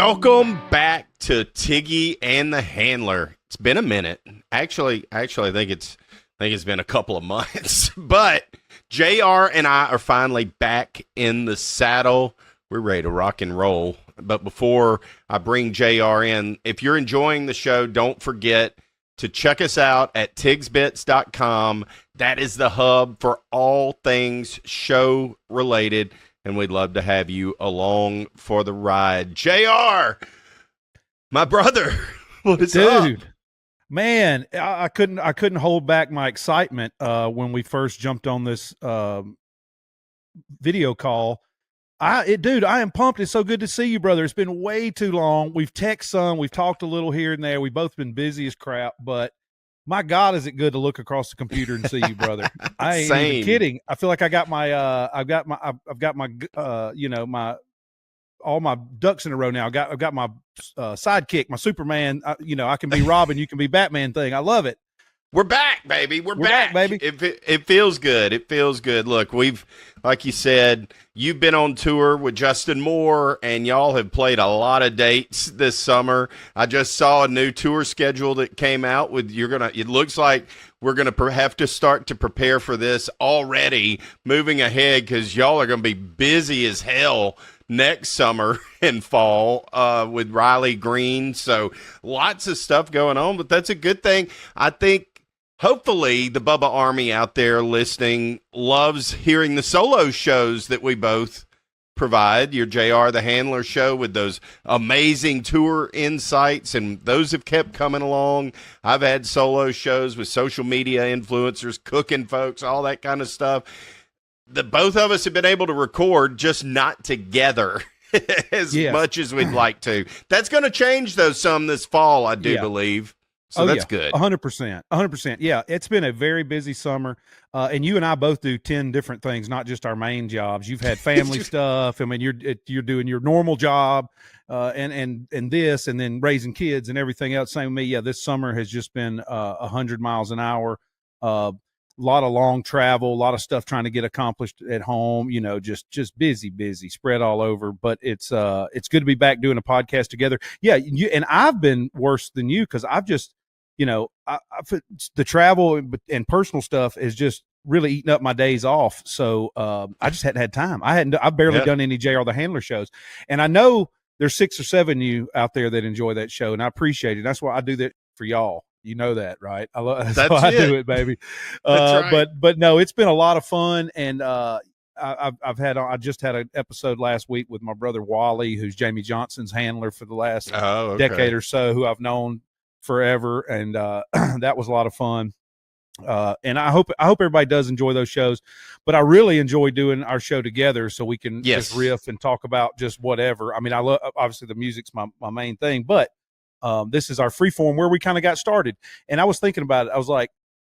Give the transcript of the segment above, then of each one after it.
Welcome back to Tiggy and the Handler. It's been a minute. Actually, I think it's been a couple of months. But JR and I are finally back in the saddle. We're ready to rock and roll. But before I bring JR in, if you're enjoying the show, don't forget to check us out at tigsbits.com. That is the hub for all things show related. And we'd love to have you along for the ride. JR, my brother, what is up? Dude, man, I couldn't hold back my excitement when we first jumped on this video call. I am pumped. It's so good to see you, brother. It's been way too long. We've texted some, we've talked a little here and there. We've both been busy as crap, but my God, is it good to look across the computer and see you, brother? I ain't even kidding. I feel like I got my, all my ducks in a row now. I've got my sidekick, my Superman. I can be Robin, you can be Batman thing. I love it. We're back, baby. We're back, baby. It feels good. It feels good. Look, we've, like you said, you've been on tour with Justin Moore, and y'all have played a lot of dates this summer. I just saw a new tour schedule that came out with it looks like we're going to have to start to prepare for this already moving ahead, because y'all are going to be busy as hell next summer and fall with Riley Green. So lots of stuff going on, but that's a good thing. I think hopefully the Bubba Army out there listening loves hearing the solo shows that we both provide. Your JR the Handler show with those amazing tour insights, and those have kept coming along. I've had solo shows with social media influencers, cooking folks, all that kind of stuff. The both of us have been able to record, just not together as much as we'd like to. That's going to change, though, some this fall, I do believe. So that's good. 100%. 100%. Yeah, it's been a very busy summer. And you and I both do 10 different things, not just our main jobs. You've had family stuff. I mean, you're doing your normal job and this, and then raising kids and everything else. Same with me. Yeah, this summer has just been 100 miles an hour. A lot of long travel, a lot of stuff trying to get accomplished at home, just busy, spread all over. But it's good to be back doing a podcast together. Yeah. And I've been worse than you, because I've just, the travel and personal stuff is just really eating up my days off. So I just hadn't had time. I've barely done any JR the Handler shows. And I know there's 6 or 7 of you out there that enjoy that show, and I appreciate it. That's why I do that for y'all. You know that, right? That's why I do it, baby. Right. But no, it's been a lot of fun, and I just had an episode last week with my brother Wally, who's Jamie Johnson's handler for the last decade or so, who I've known forever, and that was a lot of fun. And I hope everybody does enjoy those shows, but I really enjoy doing our show together, so we can just riff and talk about just whatever. I mean, I love, obviously the music's my main thing, but this is our free form where we kind of got started. And I was thinking about it. I was like,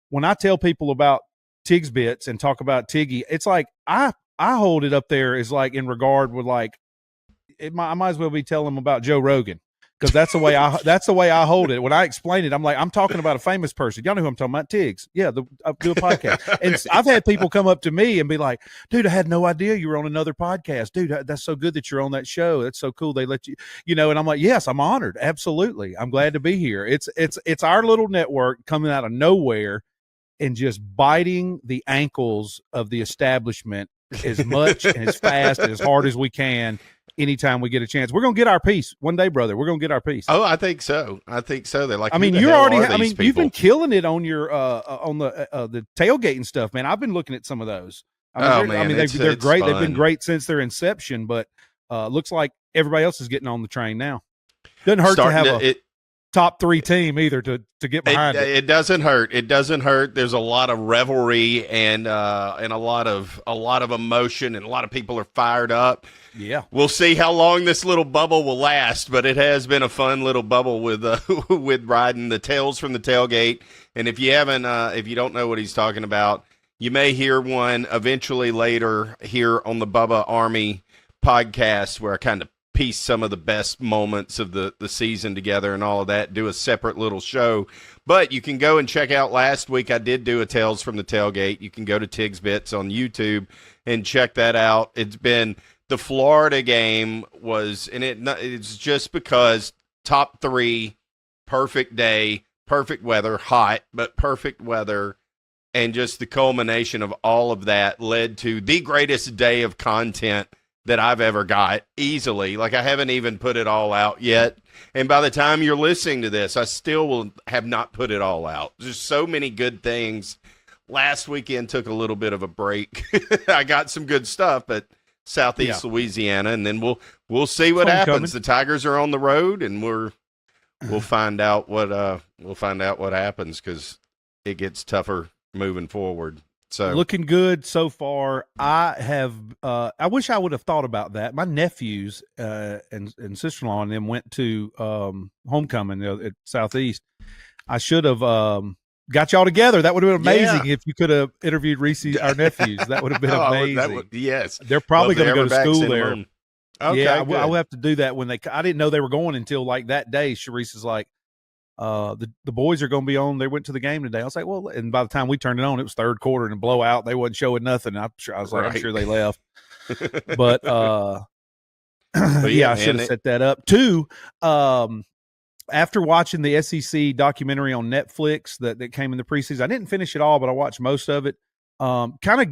when I tell people about Tigs Bits and talk about Tiggy, it's like I hold it up there as like in regard with like I might as well be telling them about Joe Rogan, because that's the way I hold it. When I explain it, I'm like, I'm talking about a famous person. Y'all know who I'm talking about? Tigs. Yeah, I do a podcast. And I've had people come up to me and be like, dude, I had no idea you were on another podcast. Dude, that's so good that you're on that show. That's so cool. They let you, and I'm like, yes, I'm honored. Absolutely. I'm glad to be here. It's our little network coming out of nowhere and just biting the ankles of the establishment as much and as fast and as hard as we can. Anytime we get a chance, we're going to get our piece one day, brother. We're going to get our piece. Oh, I think so. They're like, you've been killing it on your, on the tailgate and stuff, man. I've been looking at some of those. They're great. Fun. They've been great since their inception, but looks like everybody else is getting on the train now. Doesn't hurt to have a top 3 team either to get behind it. It doesn't hurt. It doesn't hurt. There's a lot of revelry and a lot of emotion, and a lot of people are fired up. Yeah, we'll see how long this little bubble will last, but it has been a fun little bubble with with riding the Tales from the Tailgate. And if you don't know what he's talking about, you may hear one eventually later here on the Bubba Army podcast, where I kind of piece some of the best moments of the season together and all of that, do a separate little show. But you can go and check out last week. I did do a Tales from the Tailgate. You can go to Tigs Bits on YouTube and check that out. It's been the Florida game was, and it's just because top 3, perfect day, perfect weather, hot, but perfect weather. And just the culmination of all of that led to the greatest day of content that I've ever got, easily. Like, I haven't even put it all out yet. And by the time you're listening to this, I still will have not put it all out. There's so many good things. Last weekend took a little bit of a break. I got some good stuff at Southeast Louisiana, and then we'll see what happens. The Tigers are on the road, and we'll find out what happens, because it gets tougher moving forward. So looking good so far. I wish I would have thought about that. My nephews and sister-in-law and them went to homecoming at Southeast. I should have got y'all together. That would have been amazing if you could have interviewed our nephews. That would have been amazing. Yes. They're probably going to go to school there. Okay, yeah, I will have to do that when I didn't know they were going until like that day. Sharice is like, the boys are going to be on. They went to the game today. I was like, well, and by the time we turned it on, it was third quarter and a blowout. They wasn't showing nothing. I'm sure they left. But yeah, I should have set that up too. After watching the SEC documentary on Netflix that came in the preseason, I didn't finish it all, but I watched most of it. Kind of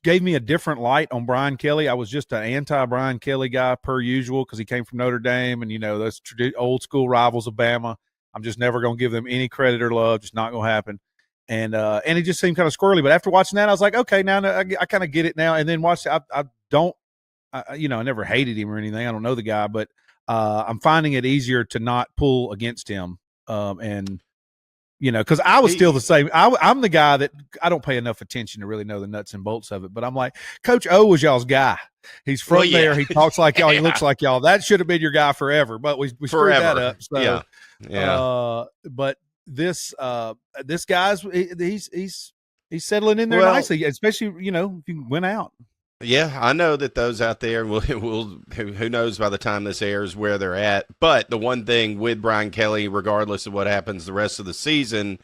gave me a different light on Brian Kelly. I was just an anti-Brian Kelly guy per usual, because he came from Notre Dame, and those old school rivals of Bama. I'm just never going to give them any credit or love. Just not going to happen. And he just seemed kind of squirrely. But after watching that, I was like, okay, now I kind of get it now. And then I never hated him or anything. I don't know the guy, but I'm finding it easier to not pull against him. Because I was still the same. I'm the guy that I don't pay enough attention to really know the nuts and bolts of it. But I'm like, Coach O was y'all's guy. He's from there. He talks like y'all. He looks like y'all. That should have been your guy forever. But we screwed that up. So, but this guy's he's settling in there nicely, especially if you went out. Yeah, I know that those out there will who knows by the time this airs where they're at. But the one thing with Brian Kelly, regardless of what happens the rest of the season,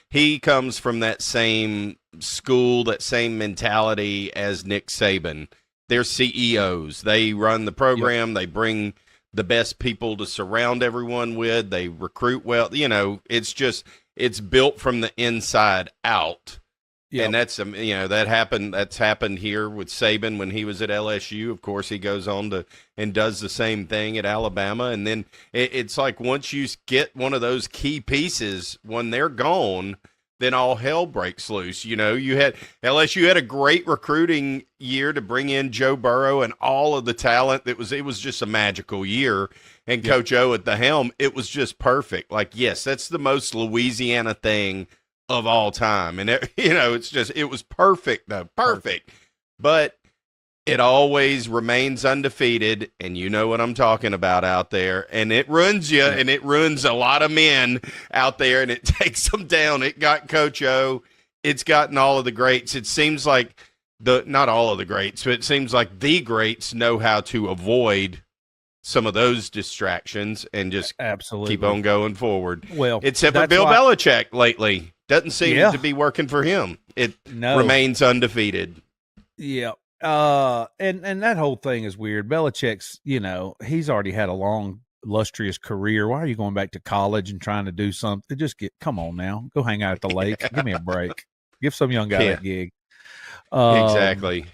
he comes from that same school, that same mentality as Nick Saban. They're CEOs. They run the program. Yep. They bring the best people to surround everyone with. They recruit well. It's built from the inside out. Yep. And that's that's happened here with Saban when he was at LSU. Of course, he goes on and does the same thing at Alabama. And then it's like, once you get one of those key pieces, when they're gone, then all hell breaks loose. LSU had a great recruiting year to bring in Joe Burrow and all of the talent. It was just a magical year. And Coach O at the helm, it was just perfect. Like, yes, that's the most Louisiana thing of all time. And it was perfect though. Perfect. But it always remains undefeated, and you know what I'm talking about out there. And it ruins you, and it ruins a lot of men out there, and it takes them down. It got Coach O. It's gotten all of the greats. It seems like not all of the greats, but it seems like the greats know how to avoid some of those distractions and just keep on going forward. Well, except for Bill Belichick lately. Doesn't seem to be working for him. It remains undefeated. Yeah. And that whole thing is weird. Belichick's, he's already had a long, illustrious career. Why are you going back to college and trying to do something? Come on now. Go hang out at the lake. Give me a break. Give some young guy that gig. Exactly.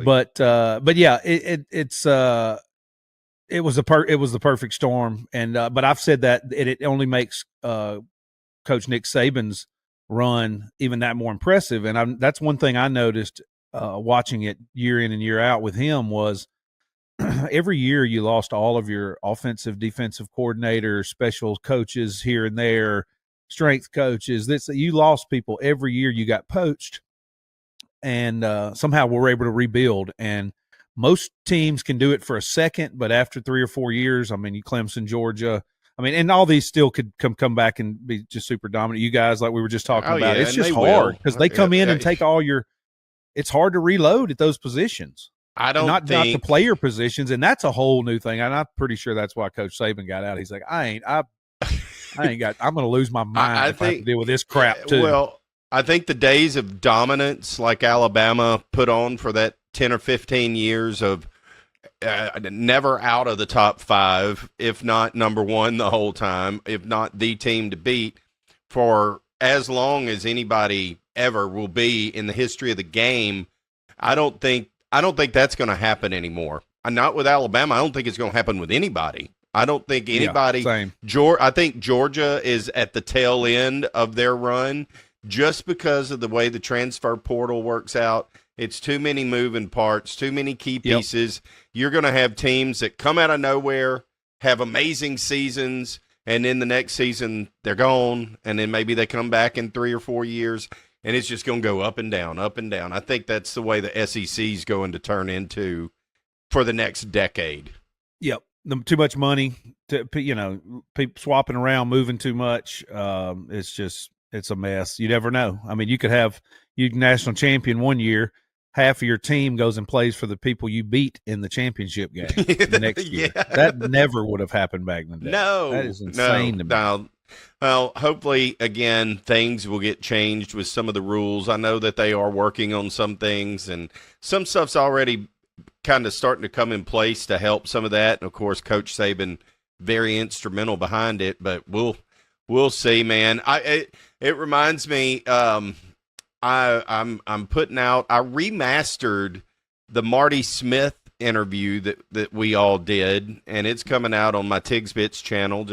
But yeah, it was the perfect storm. And, but I've said that it only makes, Coach Nick Saban's run even that more impressive. And that's one thing I noticed watching it year in and year out with him was every year you lost all of your offensive, defensive coordinators, special coaches here and there, strength coaches. You lost people every year. You got poached, and somehow we're able to rebuild. And most teams can do it for a second, but after 3 or 4 years, Clemson, Georgia, and all these still could come back and be just super dominant. You guys, like we were just talking about, it's just hard because they come in and take all your. It's hard to reload at those positions. Not the player positions, and that's a whole new thing. And I'm pretty sure that's why Coach Saban got out. He's like, I'm going to lose my mind if I have to deal with this crap too. Well, I think the days of dominance, like Alabama put on for that 10 or 15 years of never out of the top 5, if not number 1 the whole time, if not the team to beat for as long as anybody ever will be in the history of the game. I don't think that's going to happen anymore. Not with Alabama. I don't think it's going to happen with anybody. I don't think anybody. Yeah, same. I think Georgia is at the tail end of their run just because of the way the transfer portal works out. It's too many moving parts, too many key pieces. Yep. You're going to have teams that come out of nowhere, have amazing seasons, and then the next season they're gone, and then maybe they come back in 3 or 4 years, and it's just going to go up and down, up and down. I think that's the way the SEC is going to turn into for the next decade. Yep. Too much money, people swapping around, moving too much. It's a mess. You never know. I mean, you could have national champion one year, half of your team goes and plays for the people you beat in the championship game the next year. That never would have happened back in the day. No, that is insane to me. No. Well, hopefully, again, things will get changed with some of the rules. I know that they are working on some things, and some stuff's already kind of starting to come in place to help some of that. And, of course, Coach Saban, very instrumental behind it. But we'll see, man. It reminds me I'm putting out. I remastered the Marty Smith interview that we all did, and it's coming out on my Tigs Bits channel.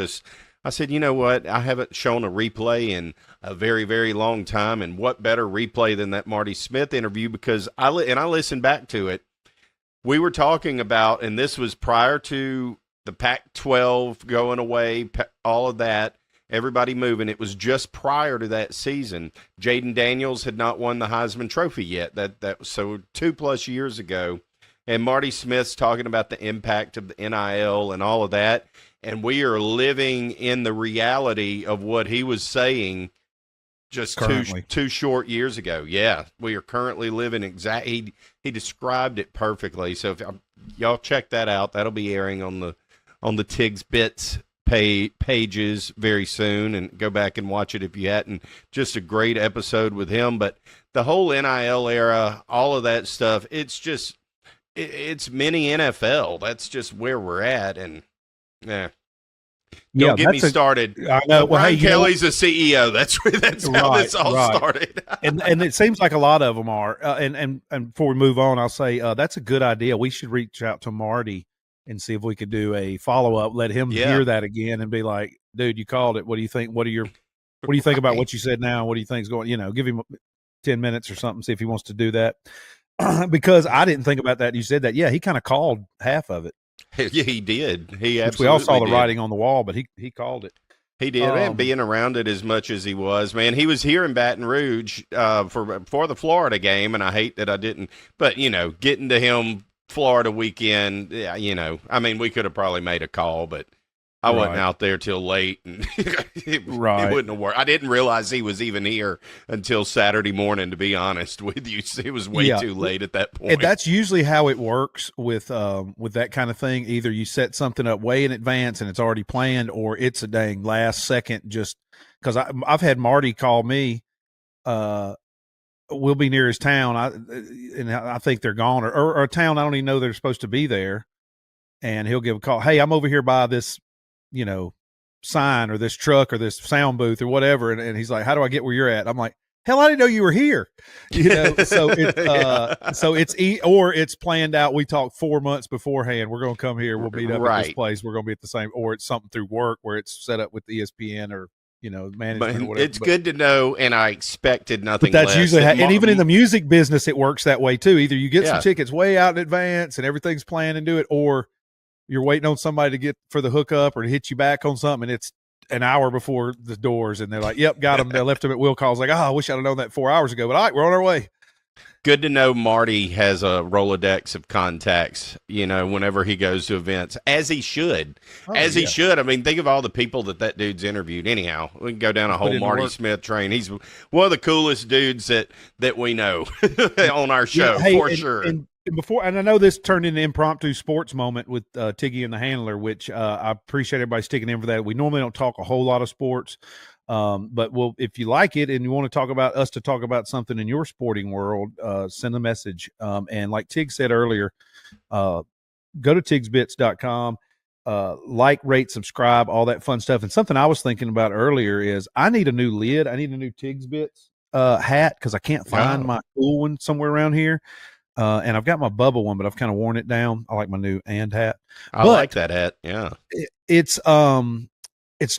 I said, you know what? I haven't shown a replay in a very, very long time, and what better replay than that Marty Smith interview? Because I listened back to it. We were talking about, and this was prior to the Pac-12 going away, all of that. Everybody moving. It was just prior to that season. Jaden Daniels had not won the Heisman Trophy yet. That was so 2+ years ago. And Marty Smith's talking about the impact of the NIL and all of that. And we are living in the reality of what he was saying just two short years ago. Yeah, we are currently living exactly. He described it perfectly. So if y'all check that out, that'll be airing on the Tigs Bits pages very soon, and go back and watch it if you hadn't. Just a great episode with him. But the whole NIL era, all of that stuff, it's just it's mini NFL. That's just where we're at. And don't get me started. I know. Well, Brian Kelly's a CEO. That's how this all started. and it seems like a lot of them are. And before we move on, I'll say that's a good idea. We should reach out to Marty and see if we could do a follow-up, let him hear that again and be like, dude, you called it. What do you think? What do you think about what you said now? What do you think is going, give him 10 minutes or something, see if he wants to do that. Because I didn't think about that. You said that. Yeah, he kind of called half of it. Yeah, he did. He absolutely we all saw the writing on the wall, but he called it. He did, man, being around it as much as he was, man. He was here in Baton Rouge for the Florida game, and I hate that I didn't. But, getting to him Florida weekend, I mean, we could have probably made a call, but I wasn't out there till late, and it wouldn't have worked. I didn't realize he was even here until Saturday morning, to be honest with you. It was way too late at that point. And that's usually how it works with that kind of thing. Either you set something up way in advance and it's already planned, or it's a dang last second. Just because I've had Marty call me, we'll be near his town, and I think they're gone, or a town I don't even know they're supposed to be there, and he'll give a call. Hey, I'm over here by this, sign or this truck or this sound booth or whatever, and he's like, how do I get where you're at? I'm like, hell, I didn't know you were here. So it's planned out. We talked 4 months beforehand. We're going to come here. We'll meet up at this place. We're going to be at the same, or it's something through work where it's set up with ESPN or management or whatever. It's good to know, and I expected nothing. But that's usually and even in the music business, it works that way too. Either you get some tickets way out in advance and everything's planned and do it, or you're waiting on somebody to get for the hookup or to hit you back on something, and it's an hour before the doors, and they're like, yep, got them. They left them at Will Call's. Like, I wish I'd have known that 4 hours ago, but all right, we're on our way. Good to know Marty has a Rolodex of contacts, whenever he goes to events, as he should. He should. I mean, think of all the people that dude's interviewed. Anyhow, we can go down a whole Marty Smith train. He's one of the coolest dudes that we know on our show, for sure. And I know this turned into an impromptu sports moment with Tiggy and the Handler, which I appreciate everybody sticking in for that. We normally don't talk a whole lot of sports, but if you like it and you want to talk about something in your sporting world, send a message. And like Tig said earlier, go to tigsbits.com. Like, rate, subscribe, all that fun stuff. And something I was thinking about earlier is I need a new lid. I need a new Tigs Bits hat because I can't find my cool one somewhere around here. And I've got my Bubba one, but I've kind of worn it down. I like my new hat. I like that hat. Yeah. It's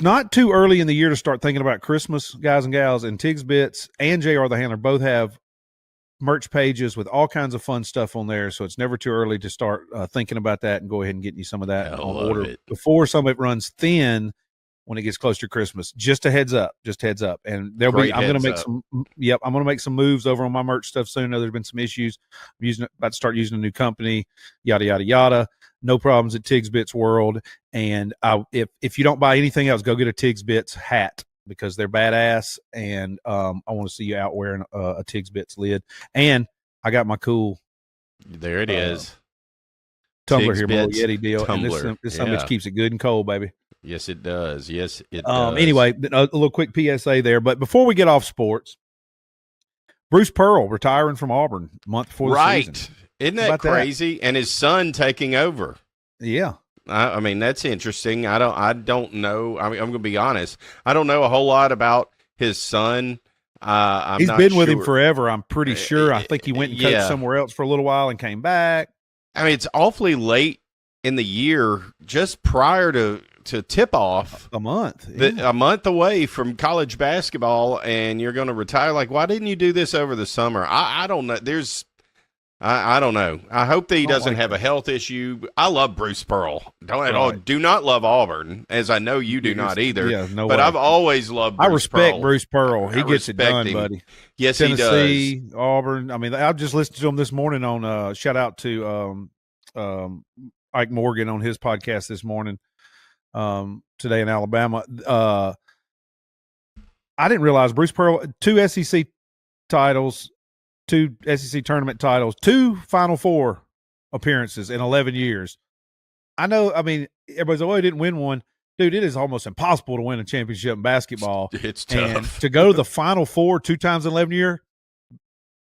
not too early in the year to start thinking about Christmas, guys and gals. And Tigs Bits and JR the Handler both have merch pages with all kinds of fun stuff on there. So it's never too early to start thinking about that and go ahead and get you some of that on order before some of it runs thin when it gets close to Christmas. Just a heads up. And I'm going to make some moves over on my merch stuff soon. I know there's been some issues. I'm about to start using a new company, yada, yada, yada. No problems at Tigs Bits World. And if you don't buy anything else, go get a Tigs Bits hat because they're badass. And I want to see you out wearing a Tigs Bits lid. And I got my cool. There it is. Tumbler here, my little Yeti deal. Tumbler. And this something keeps it good and cold, baby. Yes, it does. Yes, it does. Anyway, a little quick PSA there. But before we get off sports, Bruce Pearl retiring from Auburn a month before the season. Right. Isn't that crazy? And his son taking over. Yeah. I mean, that's interesting. I don't know. I mean, I'm going to be honest. I don't know a whole lot about his son. He's been with him forever, I'm pretty sure. I think he went and coached somewhere else for a little while and came back. I mean, it's awfully late in the year, just prior to tip-off. A month. A month away from college basketball, and you're going to retire. Like, why didn't you do this over the summer? I don't know. I don't know. I hope that he doesn't have a health issue. I love Bruce Pearl. Do not love Auburn, as I know you do not either. Yeah, no but way. I've always loved Bruce Pearl. I respect Bruce Pearl. He gets it done, buddy. Yes, Tennessee, he does. Auburn. I mean, I just listened to him this morning on shout out to Ike Morgan on his podcast this morning today in Alabama. I didn't realize Bruce Pearl, 2 SEC titles, 2 SEC tournament titles, 2 Final Four appearances in 11 years. I know, I mean, everybody's like, oh, he didn't win one. Dude, it is almost impossible to win a championship in basketball. It's tough. And to go to the Final Four 2 times in 11 years,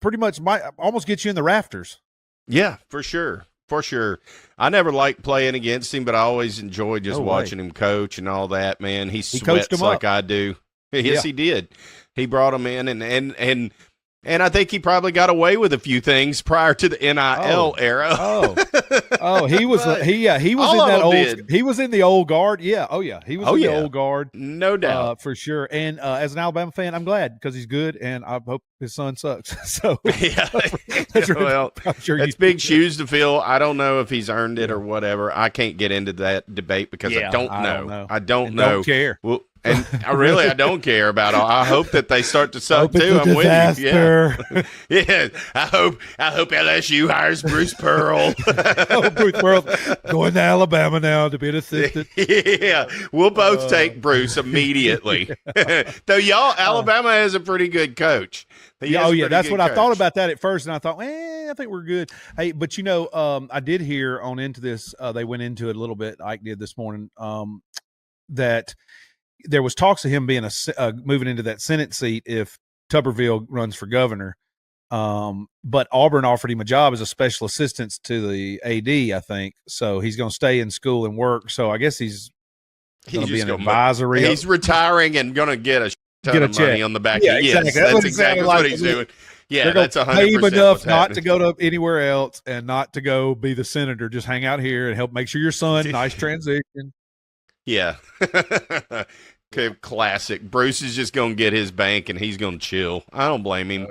pretty much might almost get you in the rafters. Yeah, for sure. For sure. I never liked playing against him, but I always enjoyed just watching him coach and all that, man. He sweats like I do. Yes, he did. He brought him in, and I think he probably got away with a few things prior to the NIL era. He was he was in the old guard. Yeah. Oh yeah. He was in the old guard. No doubt. For sure. And as an Alabama fan, I'm glad because he's good and I hope his son sucks. So yeah. That's big shoes to fill. I don't know if he's earned it or whatever. I can't get into that debate because I don't know. I don't know. Don't care. Well, and I don't care about it. I hope that they start to suck too. I'm with you. Yeah. I hope LSU hires Bruce Pearl. Bruce Pearl going to Alabama now to be an assistant. Yeah, we'll both take Bruce immediately. Though Alabama has a pretty good coach. That's what I thought about that at first, and I thought, I think we're good. Hey, but I did hear on Into This. They went into it a little bit. Ike did this morning. That there was talks of him being moving into that Senate seat if Tuberville runs for governor. But Auburn offered him a job as a special assistant to the AD, I think. So he's going to stay in school and work. So I guess he's going to be an advisory. He's retiring and going to get a ton of money on the back. Yeah, exactly. That's exactly what he's doing. Yeah, that's 100%. Pay him enough not to go to anywhere else and not to go be the senator. Just hang out here and help make sure your son, nice transition. Yeah. Okay, classic. Bruce is just going to get his bank and he's going to chill. I don't blame him.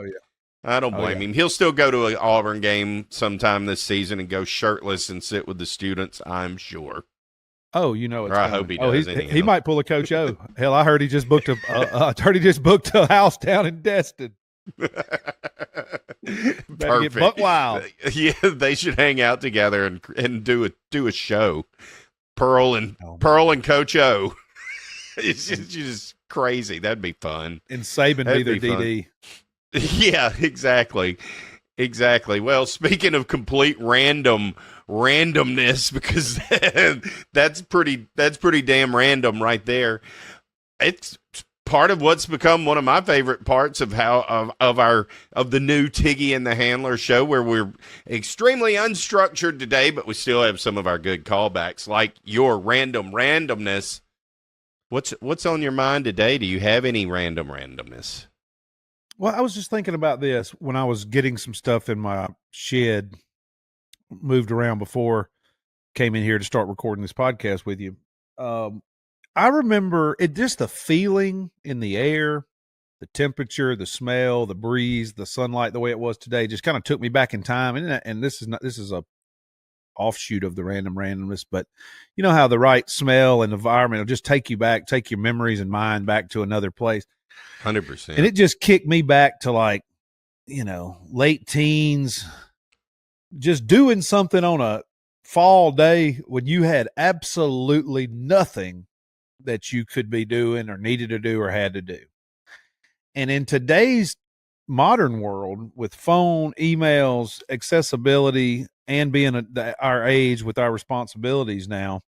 I don't blame him. He'll still go to an Auburn game sometime this season and go shirtless and sit with the students, I'm sure. Oh, it's I hope he does. He might pull a Coach O. Hell, I heard he just booked a house down in Destin. Perfect. Buck wild. Yeah, they should hang out together and do a show. Pearl and Coach O. It's just crazy. That'd be fun. And Saban be their DD. Yeah, exactly. Well, speaking of complete randomness, because that's pretty damn random right there. It's part of what's become one of my favorite parts of of the new Tiggy and the Handler show, where we're extremely unstructured today, but we still have some of our good callbacks, like your randomness. What's on your mind today? Do you have any randomness? Well, I was just thinking about this when I was getting some stuff in my shed, moved around before came in here to start recording this podcast with you. I remember it, just the feeling in the air, the temperature, the smell, the breeze, the sunlight, the way it was today just kind of took me back in time. And this is a offshoot of the randomness, but you know how the right smell and environment will just take you back, take your memories and mind back to another place. 100%. And it just kicked me back to, like, you know, late teens, just doing something on a fall day when you had absolutely nothing that you could be doing or needed to do or had to do. And in today's modern world, with phone, emails, accessibility, and being our age with our responsibilities now,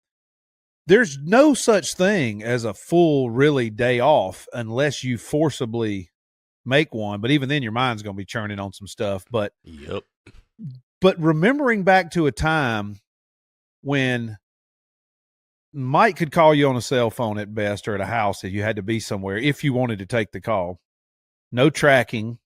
there's no such thing as a full, really day off unless you forcibly make one. But even then, your mind's going to be churning on some stuff. But yep. But remembering back to a time when Mike could call you on a cell phone at best, or at a house if you had to be somewhere, if you wanted to take the call. No tracking,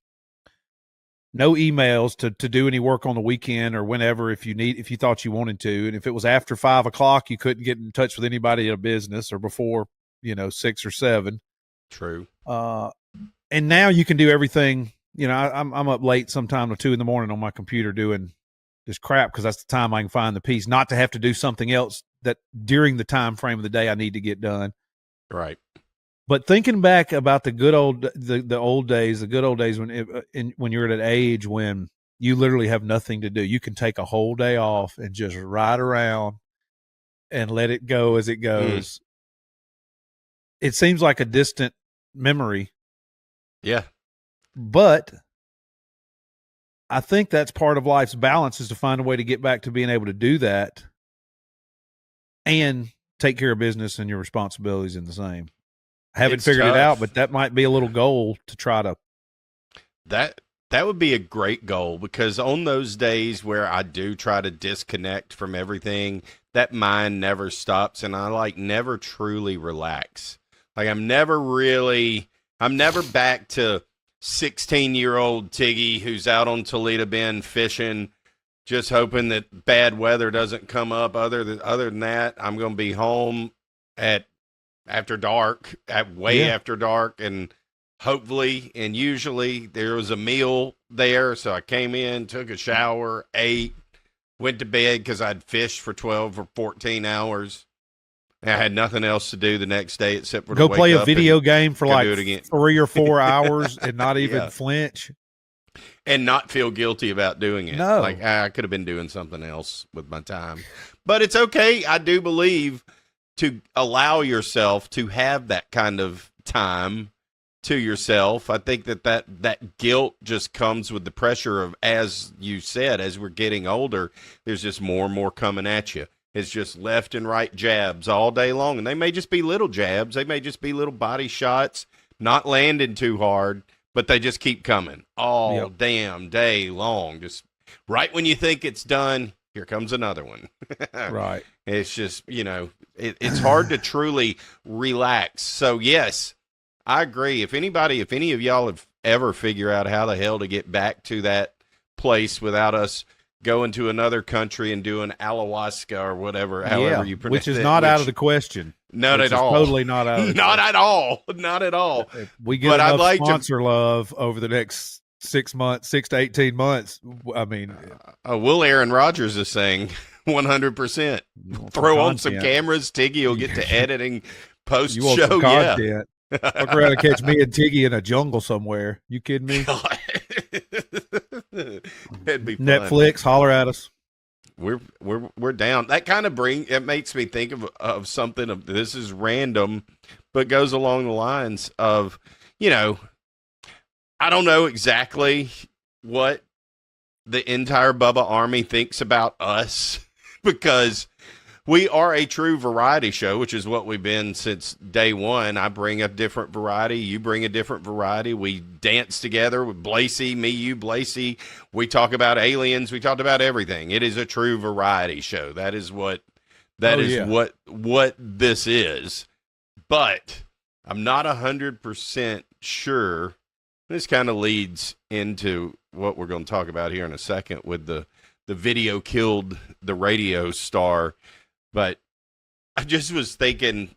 no emails to do any work on the weekend or whenever, if you thought you wanted to. And if it was after 5 o'clock, you couldn't get in touch with anybody at a business, or before, 6 or 7. True. And now you can do everything. I'm up late sometime till 2 a.m. on my computer doing this crap, because that's the time I can find the peace not to have to do something else that during the time frame of the day I need to get done. Right. But thinking back about the good old days when you're at an age when you literally have nothing to do, you can take a whole day off and just ride around and let it go as it goes. It seems like a distant memory. Yeah. But I think that's part of life's balance, is to find a way to get back to being able to do that and take care of business and your responsibilities in the same. I haven't figured it out, but that might be a little goal to try to. That would be a great goal, because on those days where I do try to disconnect from everything, that mind never stops, and I never truly relax. I'm never back to 16-year-old Tiggy who's out on Toledo Bend fishing, just hoping that bad weather doesn't come up. Other than that, I'm going to be home after dark, after dark, and hopefully and usually there was a meal there. So I came in, took a shower, ate, went to bed, because I'd fished for 12 or 14 hours. I had nothing else to do the next day except for go play a video game for 3 or 4 hours and not even flinch. And not feel guilty about doing it. No. I could have been doing something else with my time. But it's okay. I do believe to allow yourself to have that kind of time to yourself. I think that guilt just comes with the pressure of, as you said, as we're getting older, there's just more and more coming at you. It's just left and right jabs all day long. And they may just be little jabs. They may just be little body shots, not landing too hard, but they just keep coming all damn day long. Just right when you think it's done, here comes another one. Right. It's just, it's hard to truly relax. So, yes, I agree. If any of y'all have ever figured out how the hell to get back to that place without us going to another country and doing ayahuasca or whatever, however you pronounce it. Which is not out of the question. Not at all. Totally not out of the Not at all. Not at all. If we get enough sponsor love over the next 6 to 18 months, I mean. Will Aaron Rodgers is saying 100%. Throw on some cameras. Tiggy will get to editing post-show. You want some content. Look around and catch me and Tiggy in a jungle somewhere. You kidding me? That'd be fun. Netflix, holler at us. We're down. That kind of it makes me think of something of, this is random, but goes along the lines of, I don't know exactly what the entire Bubba Army thinks about us, because we are a true variety show, which is what we've been since day one. I bring a different variety. You bring a different variety. We dance together with Blasey, me, you, Blasey. We talk about aliens. We talked about everything. It is a true variety show. That is what what this is. But I'm not 100% sure. This kind of leads into what we're going to talk about here in a second with the video killed the radio star. But I just was thinking,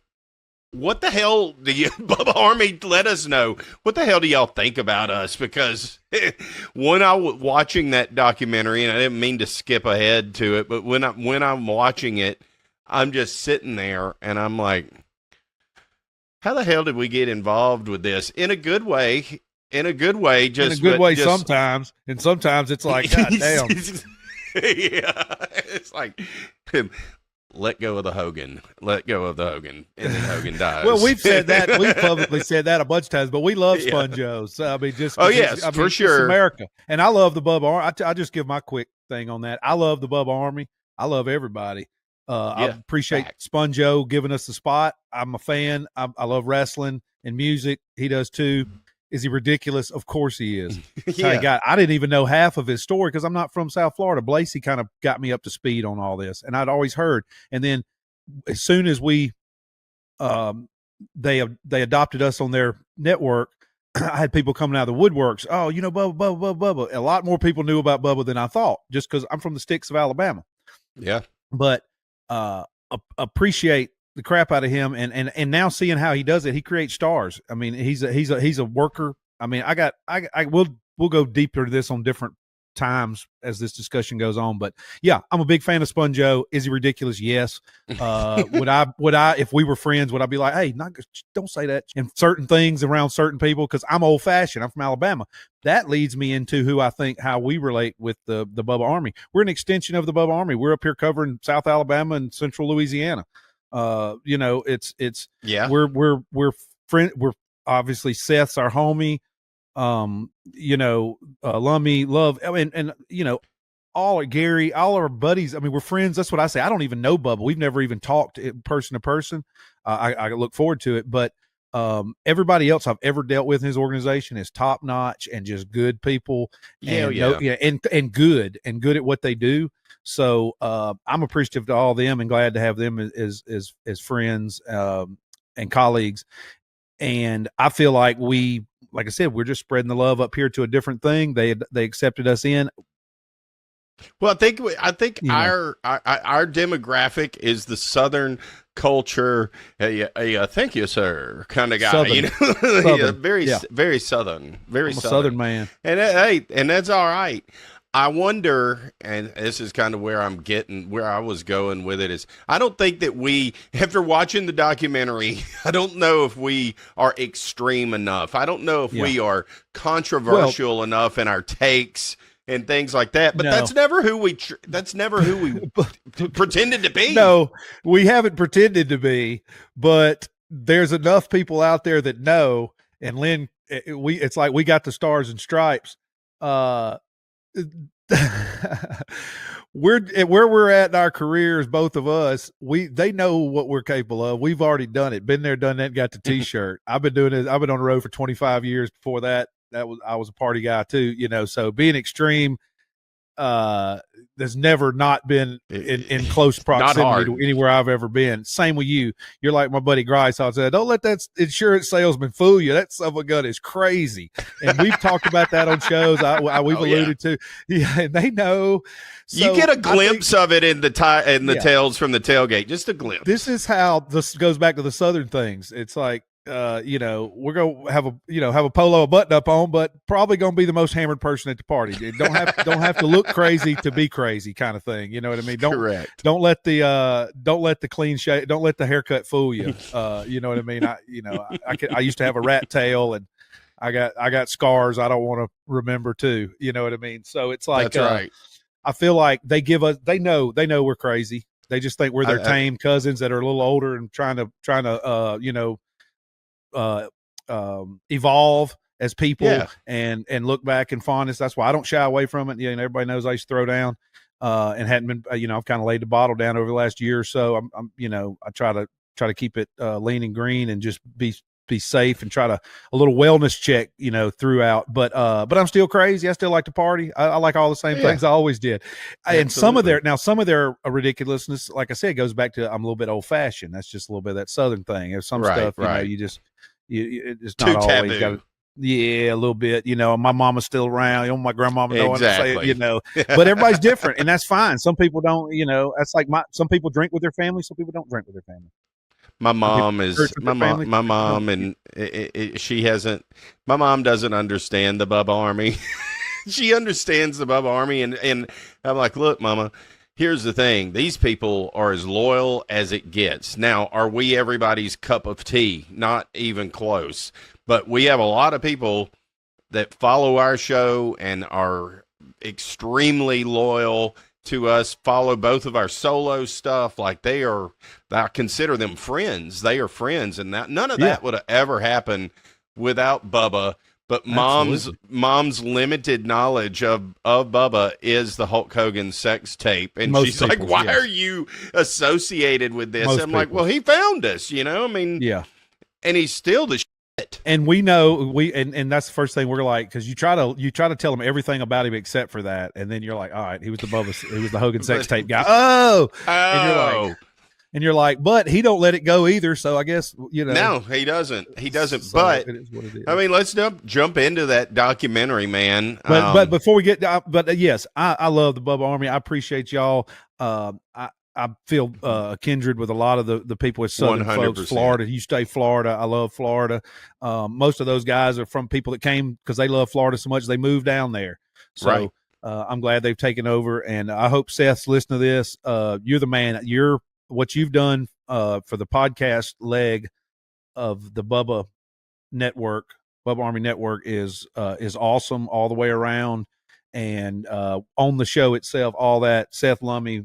what the hell do you, Bubba Army, let us know. What the hell do y'all think about us? Because when I was watching that documentary, and I didn't mean to skip ahead to it, but when I'm watching it, I'm just sitting there and I'm like, how the hell did we get involved with this? In a good way. Sometimes. And sometimes it's like, God damn. Yeah. It's like, let go of the Hogan. Let go of the Hogan. And then Hogan dies. Well, we've said that. We've publicly said that a bunch of times, but we love Spongos. I mean, just. Oh, yes, for sure. It's America. And I love the Bubba Army. I just give my quick thing on that. I love the Bubba Army. I love everybody. I appreciate Sponjo giving us the spot. I'm a fan. I love wrestling and music. He does too. Is he ridiculous? Of course he is. I didn't even know half of his story because I'm not from South Florida. Blasey kind of got me up to speed on all this, and I'd always heard. And then as soon as we, they adopted us on their network, I had people coming out of the woodworks. Oh, you know, Bubba. A lot more people knew about Bubba than I thought, just because I'm from the sticks of Alabama. Yeah. But appreciate the crap out of him, and now seeing how he does it, he creates stars. I mean, he's a worker. I mean, we'll go deeper into this on different times as this discussion goes on. But yeah, I'm a big fan of Sponjo. Is he ridiculous? Yes. Would I, if we were friends, would I be like, hey, don't say that in certain things around certain people? Because I'm old fashioned. I'm from Alabama. That leads me into how we relate with the Bubba Army. We're an extension of the Bubba Army. We're up here covering South Alabama and Central Louisiana. We're friend. We're obviously Seth's our homie. Lummy, Love, and all Gary, all our buddies. I mean, we're friends. That's what I say. I don't even know Bubba. We've never even talked person to person. I look forward to it, but everybody else I've ever dealt with in his organization is top notch and just good people. And good at what they do. So I'm appreciative to all of them and glad to have them as friends and colleagues. And I feel like like I said, we're just spreading the love up here to a different thing. They accepted us in. Well, I think our demographic is the Southern culture. Thank you, sir, kind of guy. Southern. Southern. Very Southern. Very I'm Southern. A Southern man. And that's all right. I wonder, and this is kind of where I was going with it, is I don't think that after watching the documentary, I don't know if we are extreme enough. I don't know if we are controversial enough in our takes and things like that. But that's never who we pretended to be. No, we haven't pretended to be, but there's enough people out there that know. And Lynn, it's like we got the stars and stripes. Where we're at in our careers, both of us, they know what we're capable of. We've already done it, been there, done that, got the t-shirt. I've been doing it. I've been on the road for 25 years. Before that, I was a party guy too, so being extreme, there's never not been in close proximity to anywhere I've ever been. Same with you. You're like my buddy Grice. I said, don't let that insurance salesman fool you. That son of a gun is crazy. And we've talked about that on shows we've alluded to. Yeah, and they know. So you get a glimpse of it in the tales from the tailgate. Just a glimpse. This is how this goes back to the Southern things. It's like, we're gonna have a polo, a button up on, but probably gonna be the most hammered person at the party. Don't have to look crazy to be crazy, kind of thing. You know what I mean? Correct. Don't let the clean shave, don't let the haircut fool you. You know what I mean? I used to have a rat tail, and I got scars I don't want to remember too. You know what I mean? So it's like, that's right. I feel like they know we're crazy. They just think we're their tame cousins that are a little older and trying to evolve as people and look back and fondness. That's why I don't shy away from it. And everybody knows I used to throw down. and hadn't been, I've kind of laid the bottle down over the last year or so. I try to keep it lean and green and just be safe and try to a little wellness check, throughout. But I'm still crazy. I still like to party. I like all the same things I always did. Absolutely. And some of their ridiculousness, like I said, goes back to I'm a little bit old fashioned. That's just a little bit of that Southern thing. There's some stuff, it's not too always got. Yeah, a little bit. My mama's still around. My grandmama don't want to say it, but everybody's different, and that's fine. Some people don't. That's like some people drink with their family. Some people don't drink with their family. My mom and she hasn't. My mom doesn't understand the Bubba Army. She understands the Bubba Army, and I'm like, look, Mama. Here's the thing. These people are as loyal as it gets. Now, are we everybody's cup of tea? Not even close. But we have a lot of people that follow our show and are extremely loyal to us, follow both of our solo stuff. Like I consider them friends. They are friends. And none of that would have ever happened without Bubba. But mom's limited knowledge of Bubba is the Hulk Hogan sex tape. And she's like, why are you associated with this? I'm like, well, he found us, Yeah. And he's still the shit. And we know and that's the first thing we're like, because you try to tell them everything about him except for that. And then you're like, all right, he was the Hogan sex tape guy. Oh. And you're like, but he don't let it go either. So I guess, No, he doesn't. He doesn't. So but it is what it is. I mean, let's jump into that documentary, man. But before we get, yes, I love the Bubba Army. I appreciate y'all. I feel kindred with a lot of the people with Southern 100%. Folks. Florida, you stay Florida. I love Florida. Most of those guys are from people that came because they love Florida so much they moved down there. So right. I'm glad they've taken over, and I hope Seth's listening to this. You're the man. What you've done for the podcast leg of the Bubba Network, Bubba Army Network is awesome all the way around, and on the show itself, all that Seth Lummy,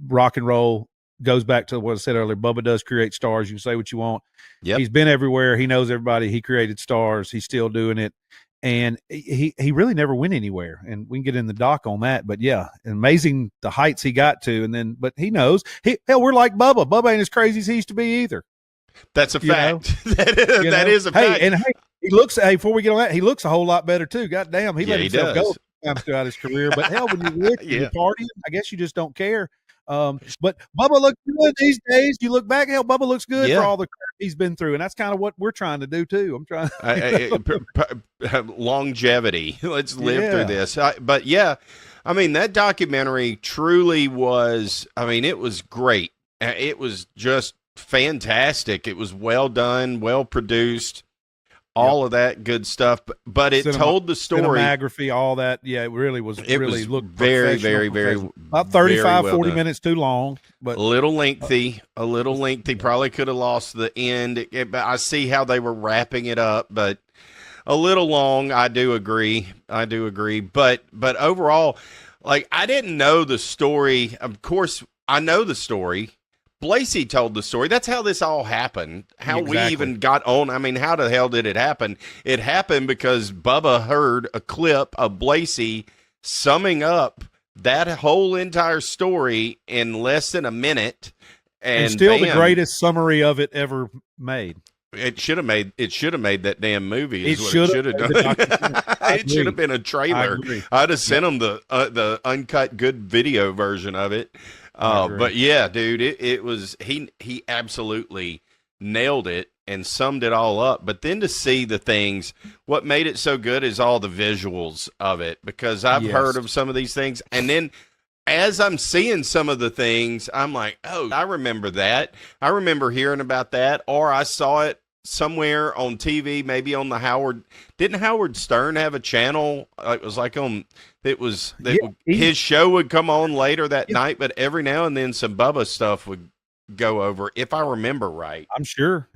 rock and roll goes back to what I said earlier. Bubba does create stars. You can say what you want. Yep. He's been everywhere. He knows everybody. He created stars. He's still doing it. And he really never went anywhere. And we can get in the doc on that. But yeah, amazing the heights he got to. But he knows. Hell, we're like Bubba. Bubba ain't as crazy as he used to be either. That's a fact. That is a fact. And he looks, before we get on that, he looks a whole lot better too. God damn, he let himself go times throughout his career. But hell, when you're rich, you're partying, I guess you just don't care. But Bubba looks good these days. You look back, hell, Bubba looks good for all the crap he's been through, and that's kind of what we're trying to do too. I'm trying longevity. Let's live through this. But yeah, I mean, that documentary truly was. I mean, it was great. It was just fantastic. It was well done, well produced. All of that good stuff, but it told the story. Cinematography, all that. Yeah, it really was. It really looked very, very, very, about 35, 40 minutes too long, but a little lengthy. Probably could have lost the end. I see how they were wrapping it up, but a little long. I do agree. But overall, like, I didn't know the story. Of course, I know the story. Blasey told the story. That's how this all happened. How we even got on. I mean, how the hell did it happen? It happened because Bubba heard a clip of Blasey summing up that whole entire story in less than a minute. And still the greatest summary of it ever made. It should have made that damn movie. It should have done. It should have been a trailer. I'd have sent him the uncut good video version of it. But yeah, dude, it was, he absolutely nailed it and summed it all up. But then to see the things, what made it so good is all the visuals of it, because I've heard of some of these things. And then as I'm seeing some of the things, I'm like, oh, I remember that. I remember hearing about that, or I saw it somewhere on TV, maybe on the Howard. Didn't Howard Stern have a channel? It was like on. His show would come on later that night, but every now and then some Bubba stuff would go over, if I remember right. I'm sure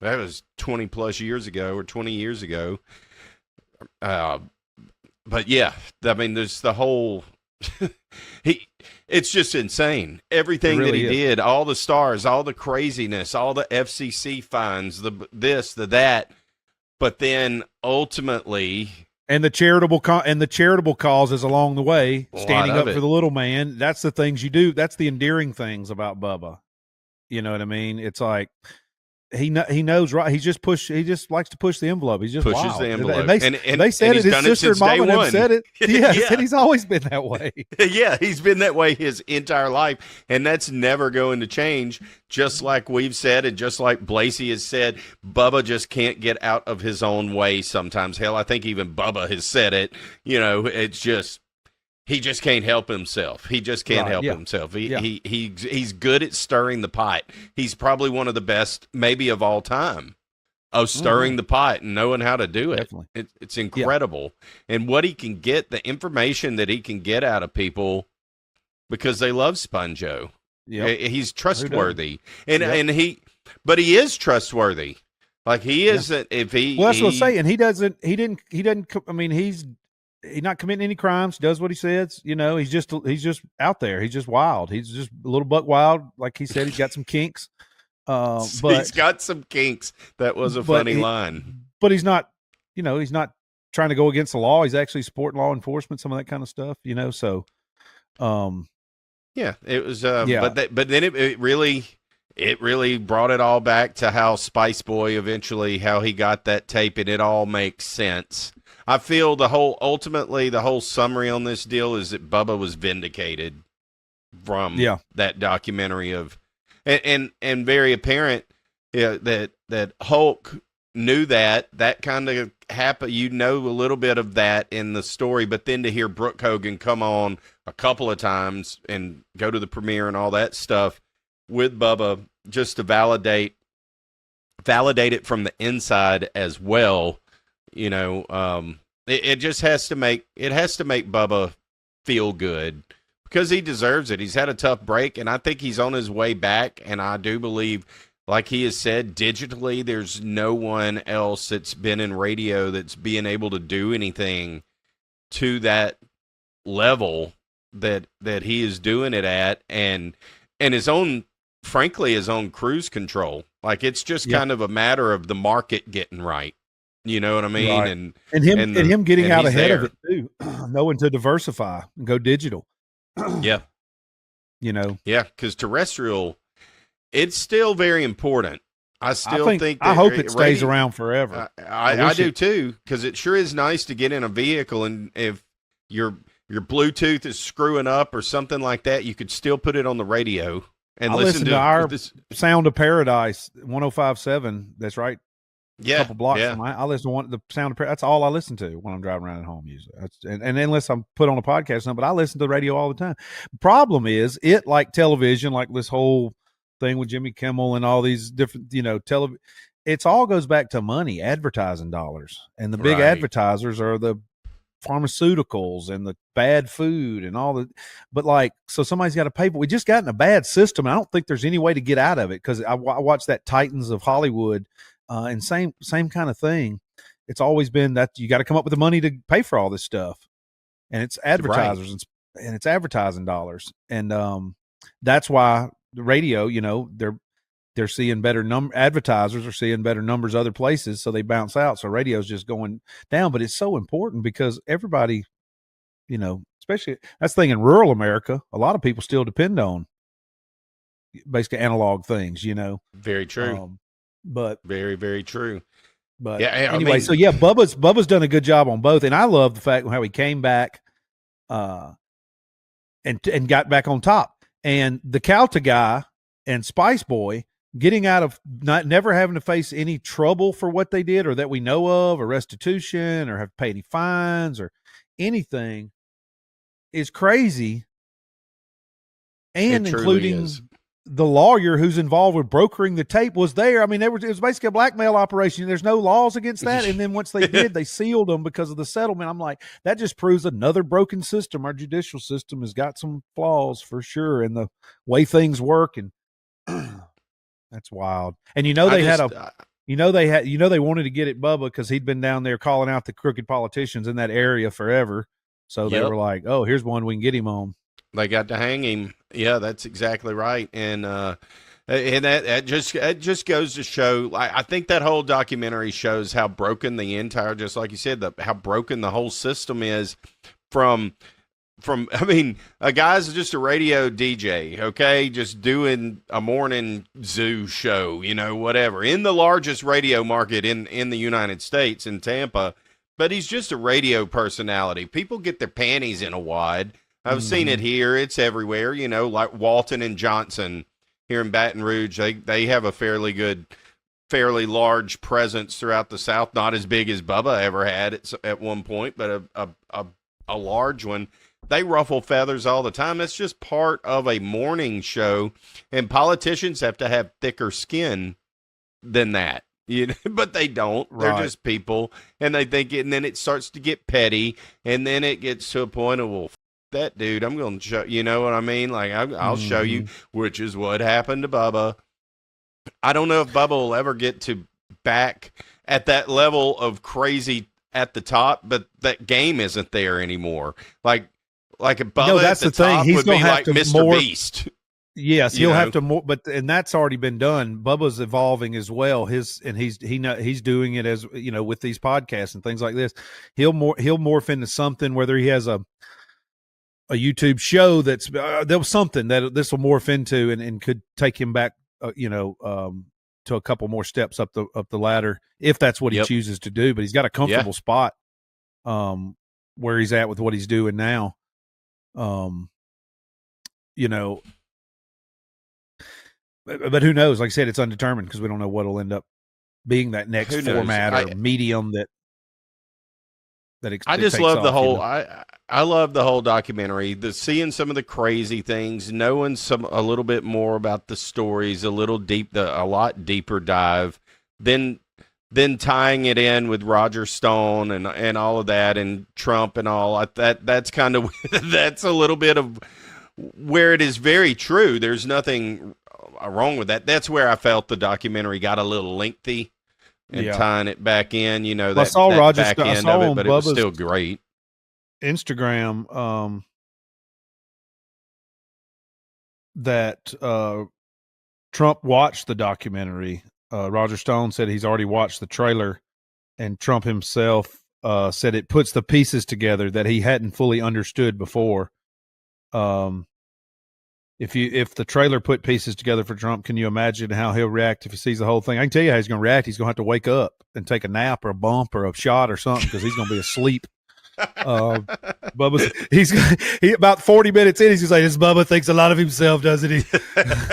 that was 20 plus years ago or 20 years ago. But yeah, I mean, there's the whole. It's just insane. Everything really that he did, all the stars, all the craziness, all the FCC fines, the this, the that. But then ultimately, And the charitable causes along the way, standing up for the little man. That's the things you do. That's the endearing things about Bubba. You know what I mean? It's like he knows, right? He just likes to push the envelope. He just pushes wild. the envelope. And they said it. His sister and mama have said it. Yes, and he's always been that way. Yeah, he's been that way his entire life, and that's never going to change. Just like we've said, and just like Blasey has said, Bubba just can't get out of his own way sometimes. Hell, I think even Bubba has said it. You know, it's just he just can't help himself. He just can't help himself. He's good at stirring the pot. He's probably one of the best, maybe of all time, of stirring the pot and knowing how to do it. It's incredible. And what he can get, the information that he can get out of people because they love Sponjo. He's trustworthy. But he is trustworthy. Like he isn't, if he. Well, that's what I'm saying. He didn't, I mean, he's not committing any crimes, does what he says. You know, he's just out there. He's just wild. He's just a little buck wild. Like he said, he's got some kinks. But he's got some kinks. That was a funny line. But he's not, you know, he's not trying to go against the law. He's actually supporting law enforcement, some of that kind of stuff, you know. So, yeah, it was. But then it really brought it all back to how Spice Boy eventually, how he got that tape, and it all makes sense. I feel ultimately the whole summary on this deal is that Bubba was vindicated from that documentary and very apparent that Hulk knew that kind of happened. You know a little bit of that in the story, but then to hear Brooke Hogan come on a couple of times and go to the premiere and all that stuff with Bubba just to validate it from the inside as well. You know, it just has to make Bubba feel good because he deserves it. He's had a tough break, and I think he's on his way back. And I do believe, like he has said, digitally, there's no one else that's been in radio that's being able to do anything to that level that he is doing it at, and his own cruise control. Like it's just kind of a matter of the market getting right. You know what I mean? Right. And him getting out ahead of it too, knowing to diversify and go digital. Yeah. You know? Yeah, because terrestrial, it's still very important. I hope it stays around forever. I do too, because it sure is nice to get in a vehicle, and if your Bluetooth is screwing up or something like that, you could still put it on the radio and listen to our Sound of Paradise 105.7. That's right. Yeah, a couple blocks from I listen to the Sound of Prayer. That's all I listen to when I'm driving around at home usually. And unless I'm put on a podcast or something, but I listen to the radio all the time. The problem is like television, like this whole thing with Jimmy Kimmel and all these different, you know, it's all goes back to money, advertising dollars. And the big advertisers are the pharmaceuticals and the bad food and all but like, so somebody's got to pay, but we just got in a bad system. I don't think there's any way to get out of it. Cause I watched that Titans of Hollywood, and same kind of thing. It's always been that you got to come up with the money to pay for all this stuff, and it's advertisers and it's advertising dollars, and that's why the radio, you know, they're seeing better advertisers are seeing better numbers other places, so they bounce out. So radio's just going down, but it's so important because everybody, you know, especially that's the thing in rural America, a lot of people still depend on basically analog things, you know. Very true. But very, very true. But anyway, so yeah, Bubba's done a good job on both, and I love the fact how he came back, and got back on top, and the Calta guy and Spice Boy getting out of never having to face any trouble for what they did, or that we know of, or restitution, or have to pay any fines or anything, is crazy, and including the lawyer who's involved with brokering the tape was there. I mean, it was basically a blackmail operation. There's no laws against that. And then once they did, they sealed them because of the settlement. I'm like, that just proves another broken system. Our judicial system has got some flaws for sure. And the way things work. And that's wild. And they wanted to get at Bubba because he'd been down there calling out the crooked politicians in that area forever. So they were like, oh, here's one we can get him on. They got to hang him. Yeah, that's exactly right. And And that just goes to show. I think that whole documentary shows how broken the entire, just like you said, how broken the whole system is. From I mean, a guy's just a radio DJ, okay, just doing a morning zoo show, whatever, in the largest radio market in the United States, in Tampa. But he's just a radio personality. People get their panties in a wad. I've seen it here. It's everywhere, like Walton and Johnson here in Baton Rouge. They have a fairly large presence throughout the South. Not as big as Bubba ever had at one point, but a large one. They ruffle feathers all the time. It's just part of a morning show, and politicians have to have thicker skin than that. But they don't. Right. They're just people, and they think it, and then it starts to get petty, and then it gets to a point of, well, that dude, I'm going to show, you know what I mean? Like, I'll show you, which is what happened to Bubba. I don't know if Bubba will ever get to back at that level of crazy at the top, but that game isn't there anymore. Like Bubba that's at the top He's would be like Mr. Beast. Yes, he'll have to more, and that's already been done. Bubba's evolving as well. He's doing it as with these podcasts and things like this. He'll morph into something, whether he has a YouTube show that's there was something that this will morph into and could take him back, to a couple more steps up the ladder if that's what he chooses to do. But he's got a comfortable spot, where he's at with what he's doing now. But who knows? Like I said, it's undetermined because we don't know what will end up being that next format or medium that I just love the whole. I love the whole documentary. Seeing some of the crazy things, knowing a little bit more about the stories, a lot deeper dive, then tying it in with Roger Stone and all of that, and Trump and all that. That's kind of that's a little bit of where it is very true. There's nothing wrong with that. That's where I felt the documentary got a little lengthy. And tying it back in, I saw Roger back end of it, but it was still great. Instagram, that Trump watched the documentary. Roger Stone said he's already watched the trailer, and Trump himself said it puts the pieces together that he hadn't fully understood before. If the trailer put pieces together for Trump, can you imagine how he'll react if he sees the whole thing? I can tell you how he's going to react. He's going to have to wake up and take a nap or a bump or a shot or something because he's going to be asleep. He's about 40 minutes in, he's like, this Bubba thinks a lot of himself, doesn't he?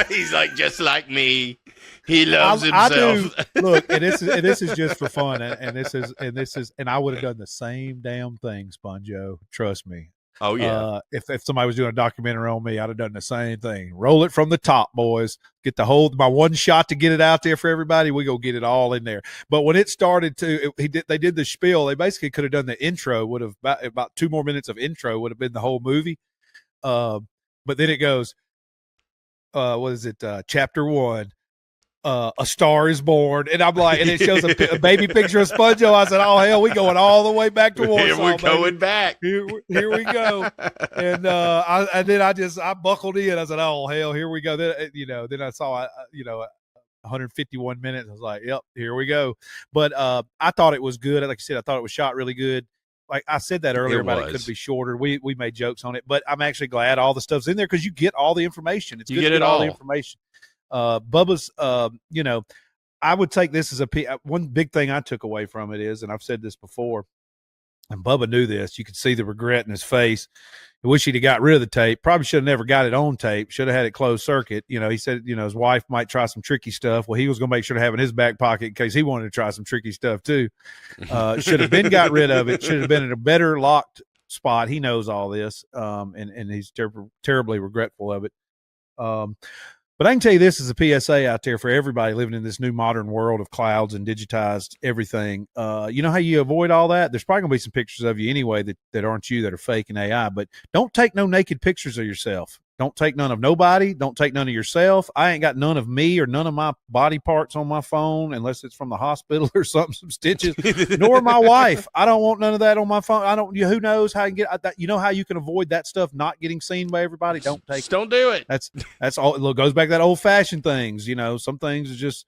He's like, just like me. He loves himself. Look, and this is just for fun, and I would have done the same damn thing, Sponjo. Trust me. Oh yeah. If somebody was doing a documentary on me, I'd have done the same thing. Roll it from the top, boys. Get my one shot to get it out there for everybody. We go get it all in there. But when it started they did the spiel. They basically could have done the intro. Would have about 2 more minutes of intro would have been the whole movie. But then it goes, what is it? Chapter 1. A Star is Born, and I'm like, and it shows a baby picture of SpongeBob. I said, "Oh hell, we going all the way back to Warsaw." Here we're going back. Here we go. And I buckled in. I said, "Oh hell, here we go." Then I saw 151 minutes. I was like, "Yep, here we go." But I thought it was good. Like I said, I thought it was shot really good. Like I said that earlier about it could be shorter. We made jokes on it, but I'm actually glad all the stuff's in there because you get all the information. It's good to get all the information. Bubba's, I would take this as one big thing I took away from it is, and I've said this before, and Bubba knew this, you could see the regret in his face. I wish he'd have got rid of the tape. Probably should have never got it on tape. Should have had it closed circuit. He said, his wife might try some tricky stuff. Well, he was going to make sure to have it in his back pocket in case he wanted to try some tricky stuff too. Should have been got rid of it. Should have been in a better locked spot. He knows all this. And he's terribly regretful of it. But I can tell you this is a PSA out there for everybody living in this new modern world of clouds and digitized everything. You know how you avoid all that? There's probably going to be some pictures of you anyway that aren't you, that are fake and AI. But don't take no naked pictures of yourself. Don't take none of nobody. Don't take none of yourself. I ain't got none of me or none of my body parts on my phone unless it's from the hospital or something, some stitches, nor my wife. I don't want none of that on my phone. I don't, who knows how you can get, you know how you can avoid that stuff not getting seen by everybody? Don't take Just don't do it. That's all. It goes back to that old fashioned things. Some things is just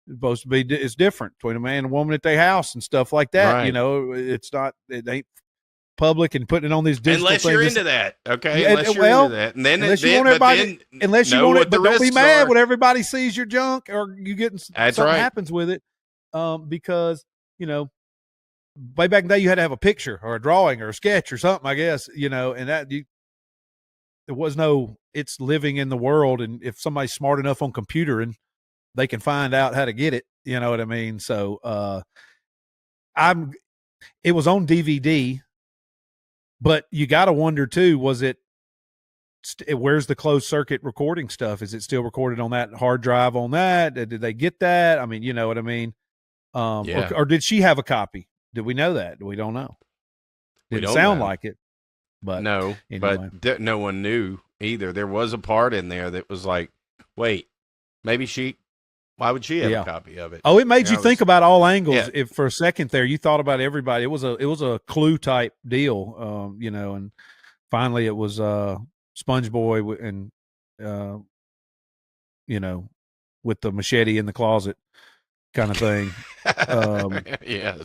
supposed to be, it's different between a man and woman at their house and stuff like that. Right. It ain't public and putting it on these digital unless things. You're into that, okay? Unless you're into that, and then unless you want everybody, unless you want it, but don't be mad when everybody sees your junk or you getting something happens with it, because way back in the day you had to have a picture or a drawing or a sketch or something, I guess, and that there was no. It's living in the world, and if somebody's smart enough on computer and they can find out how to get it, you know what I mean. So, it was on DVD. But you got to wonder too, was it, where's the closed circuit recording stuff? Is it still recorded on that hard drive on that? Did they get that? I mean, you know what I mean? Or did she have a copy? Did we know that? We don't know. Didn't sound like it. But no, anyway. But no one knew either. There was a part in there that was like, wait, why would she have a copy of it? Oh, it made you think about all angles. Yeah. If for a second there you thought about everybody, it was a Clue type deal, and finally it was Sponge Boy and with the machete in the closet kind of thing. Yeah,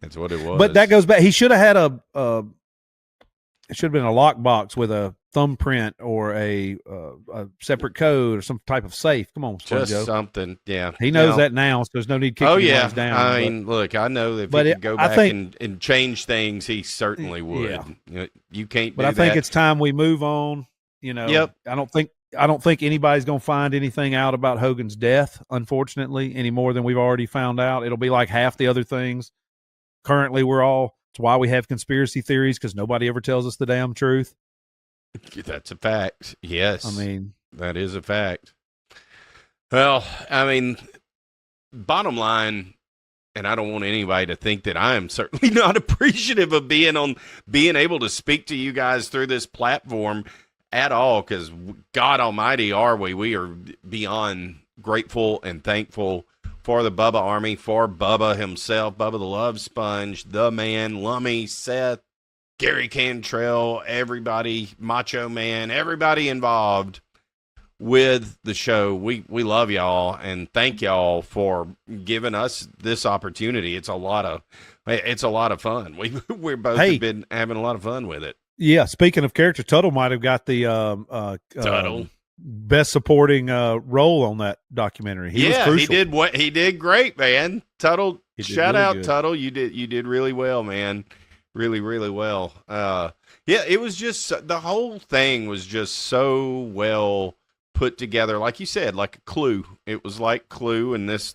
that's what it was. But that goes back. He should have had it should have been a lockbox with a thumbprint or a separate code or some type of safe. Come on, Sponge. Just something. Yeah. He knows that now, so there's no need kicking guys down. I mean, look, I know that if he could go back and change things, he certainly would. Yeah. You can't do that. But I think it's time we move on. Yep. I don't think anybody's going to find anything out about Hogan's death, unfortunately, any more than we've already found out. It'll be like half the other things. Currently, it's why we have conspiracy theories, because nobody ever tells us the damn truth. That's a fact. Yes. I mean, that is a fact. Well, I mean, bottom line, and I don't want anybody to think that I am certainly not appreciative of being able to speak to you guys through this platform at all, because God Almighty, are we? We are beyond grateful and thankful for the Bubba Army, for Bubba himself, Bubba the Love Sponge, the man, Lummy, Seth, Gary Cantrell, everybody, Macho Man, everybody involved with the show. We love y'all and thank y'all for giving us this opportunity. It's a lot of fun. We're both have been having a lot of fun with it. Yeah. Speaking of character, Tuttle might have got the Tuttle best supporting role on that documentary. He was crucial. He did great, man. Tuttle, shout out good. Tuttle. You did really well, man. Really, really well. It was just, the whole thing was just so well put together. Like you said, like a clue. It was like Clue, and this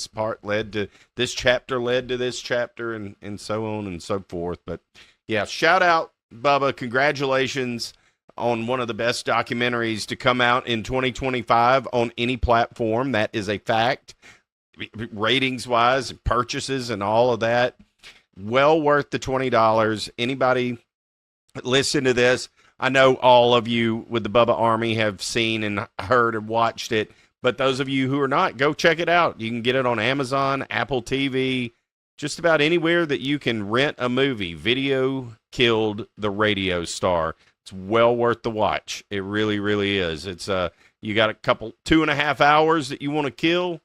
part led to this chapter, and so on and so forth. But yeah, shout out Bubba. Congratulations on one of the best documentaries to come out in 2025 on any platform. That is a fact. Ratings wise, purchases and all of that. Well worth the $20. Anybody listen to this? I know all of you with the Bubba Army have seen and heard and watched it, but those of you who are not, go check it out. You can get it on Amazon, Apple TV, just about anywhere that you can rent a movie. Video killed the radio star. It's well worth the watch. It really, really is. It's you got a couple 2.5 hours that you want to kill.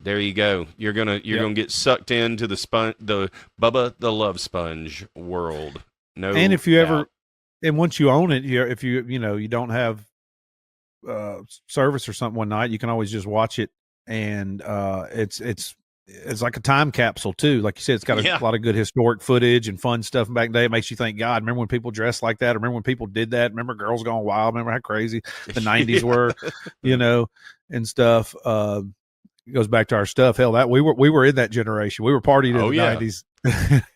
There you go. You're gonna get sucked into the Bubba the Love Sponge world. No, and if you ever, and once you own it, if you don't have service or something one night, you can always just watch it, and it's like a time capsule too. Like you said, it's got a lot of good historic footage and fun stuff back in the day. It makes you think, God, remember when people dressed like that? Remember when people did that? Remember Girls Gone Wild? Remember how crazy the 90s were, and stuff. It goes back to our stuff. Hell, that we were in that generation. We were partying in the 90s.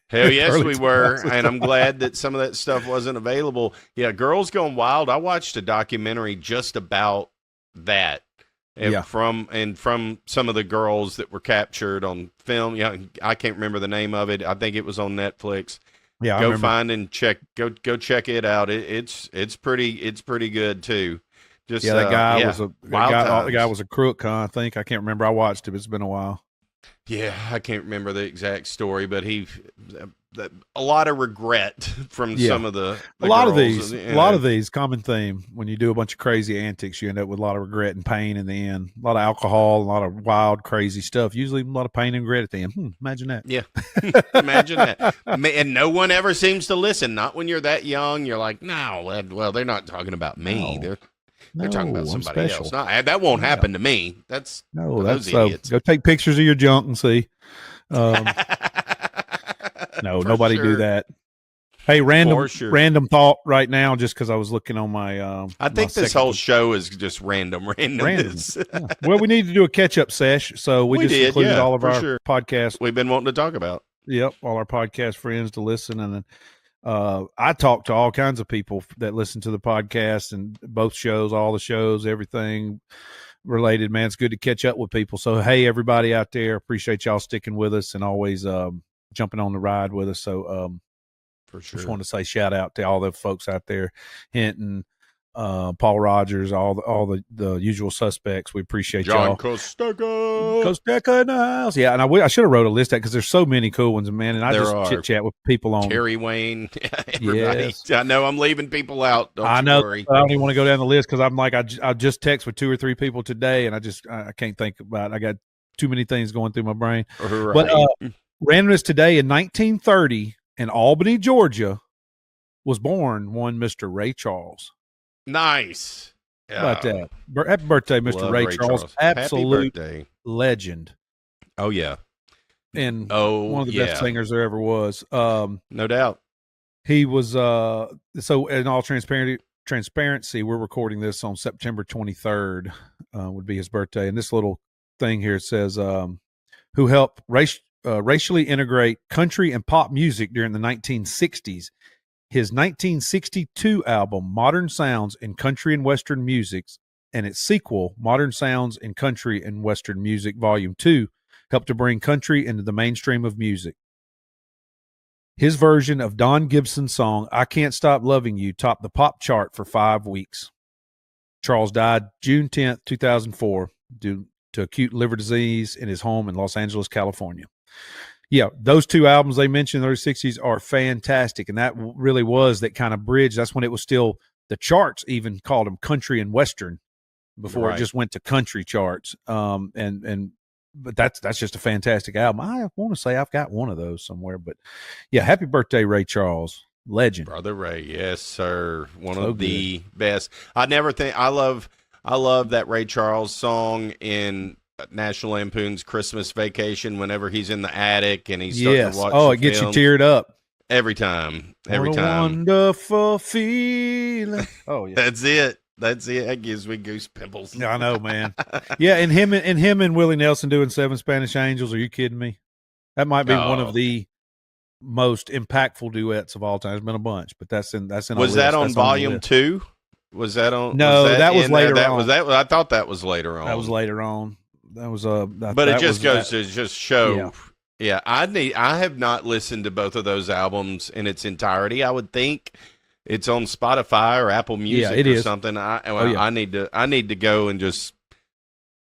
Hell yes, we were. And I'm glad that some of that stuff wasn't available. Yeah, Girls Gone Wild. I watched a documentary just about that. And from some of the girls that were captured on film. Yeah, I can't remember the name of it. I think it was on Netflix. Yeah, go find and check. Go check it out. It's pretty good too. Just that guy was the guy was a crook, huh? I think I can't remember. I watched it. But it's been a while. Yeah, I can't remember the exact story, but a lot of regret from some of the a lot of these, a lot of these common theme. When you do a bunch of crazy antics, you end up with a lot of regret and pain in the end. A lot of alcohol, a lot of wild, crazy stuff. Usually, a lot of pain and regret at the end. Imagine that. Yeah, imagine that. And no one ever seems to listen. Not when you're that young. You're like, no, well, they're not talking about me. No. They're talking about somebody else. No, that won't happen to me. That's those idiots. Go take pictures of your junk and see. No, nobody do that. Hey, random thought right now, just because I was looking on my. I think this whole show is just randomness. Yeah. Well, we need to do a catch-up sesh, so we just included all of our podcasts. We've been wanting to talk about. Yep, all our podcast friends to listen, and then I talk to all kinds of people that listen to the podcast and both shows, all the shows, everything related, man. It's good to catch up with people. So, hey, everybody out there, appreciate y'all sticking with us and always jumping on the ride with us. So, for sure, just want to say shout out to all the folks out there, Hinton, Paul Rogers, all the usual suspects. We appreciate y'all. John Costeca in the house. Yeah, and I should have wrote a list out because there's so many cool ones, man. And I just chit chat with people on Terry Wayne. Everybody. Yes. I know I'm leaving people out. I know. Worry. I don't even want to go down the list because I'm like I just text with 2 or 3 people today, and I can't think about it. I got too many things going through my brain. Right. But randomness today in 1930 in Albany, Georgia, was born one Mr. Ray Charles. Nice. How about that? Happy birthday, Mr. Ray Charles. Absolute legend. Oh, yeah. And one of the best singers there ever was. No doubt. He was, so in all transparency, we're recording this on September 23rd, would be his birthday. And this little thing here says, who helped racially integrate country and pop music during the 1960s. His 1962 album, Modern Sounds in Country and Western Music, and its sequel, Modern Sounds in Country and Western Music, Volume 2, helped to bring country into the mainstream of music. His version of Don Gibson's song, I Can't Stop Loving You, topped the pop chart for 5 weeks. Charles died June 10th, 2004, due to acute liver disease in his home in Los Angeles, California. Yeah, those 2 albums they mentioned in the early 60s are fantastic, and that really was that kind of bridge. That's when it was still, the charts even called them country and western before it just went to country charts. But that's just a fantastic album. I want to say I've got one of those somewhere, but yeah, happy birthday, Ray Charles, legend, brother Ray. Yes, sir, one of the best. I love that Ray Charles song in National Lampoon's Christmas Vacation, whenever he's in the attic and he's starting to watch it gets you teared up every time. Wonderful feeling. Oh yeah, that's it. That gives me goose pimples. I know, man. Yeah, and him and Willie Nelson doing 7 Spanish Angels. Are you kidding me? That might be one of the most impactful duets of all time. There's been a bunch, but that's in. Was that on Volume 2? Was that on? No, that was later on. I thought that was later on. That was later on. That was but it just goes to just show. Yeah, I have not listened to both of those albums in its entirety. I would think it's on Spotify or Apple Music or something. I need to go and just.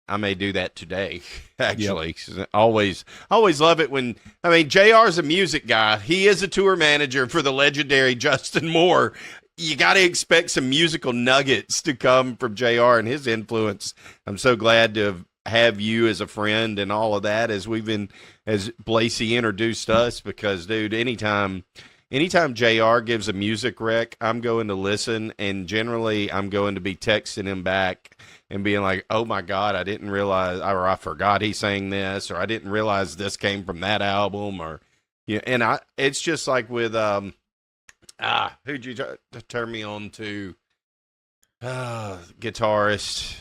I may do that today. Actually, always love it when JR is a music guy. He is a tour manager for the legendary Justin Moore. You got to expect some musical nuggets to come from JR and his influence. I'm so glad to have you as a friend and all of that as Blasey introduced us, because dude, anytime JR gives a music rec, I'm going to listen, and generally I'm going to be texting him back and being like, oh my God, I didn't realize, or I forgot he sang this, or I didn't realize this came from that album, or and it's just like with who'd you turn me on to? Guitarist.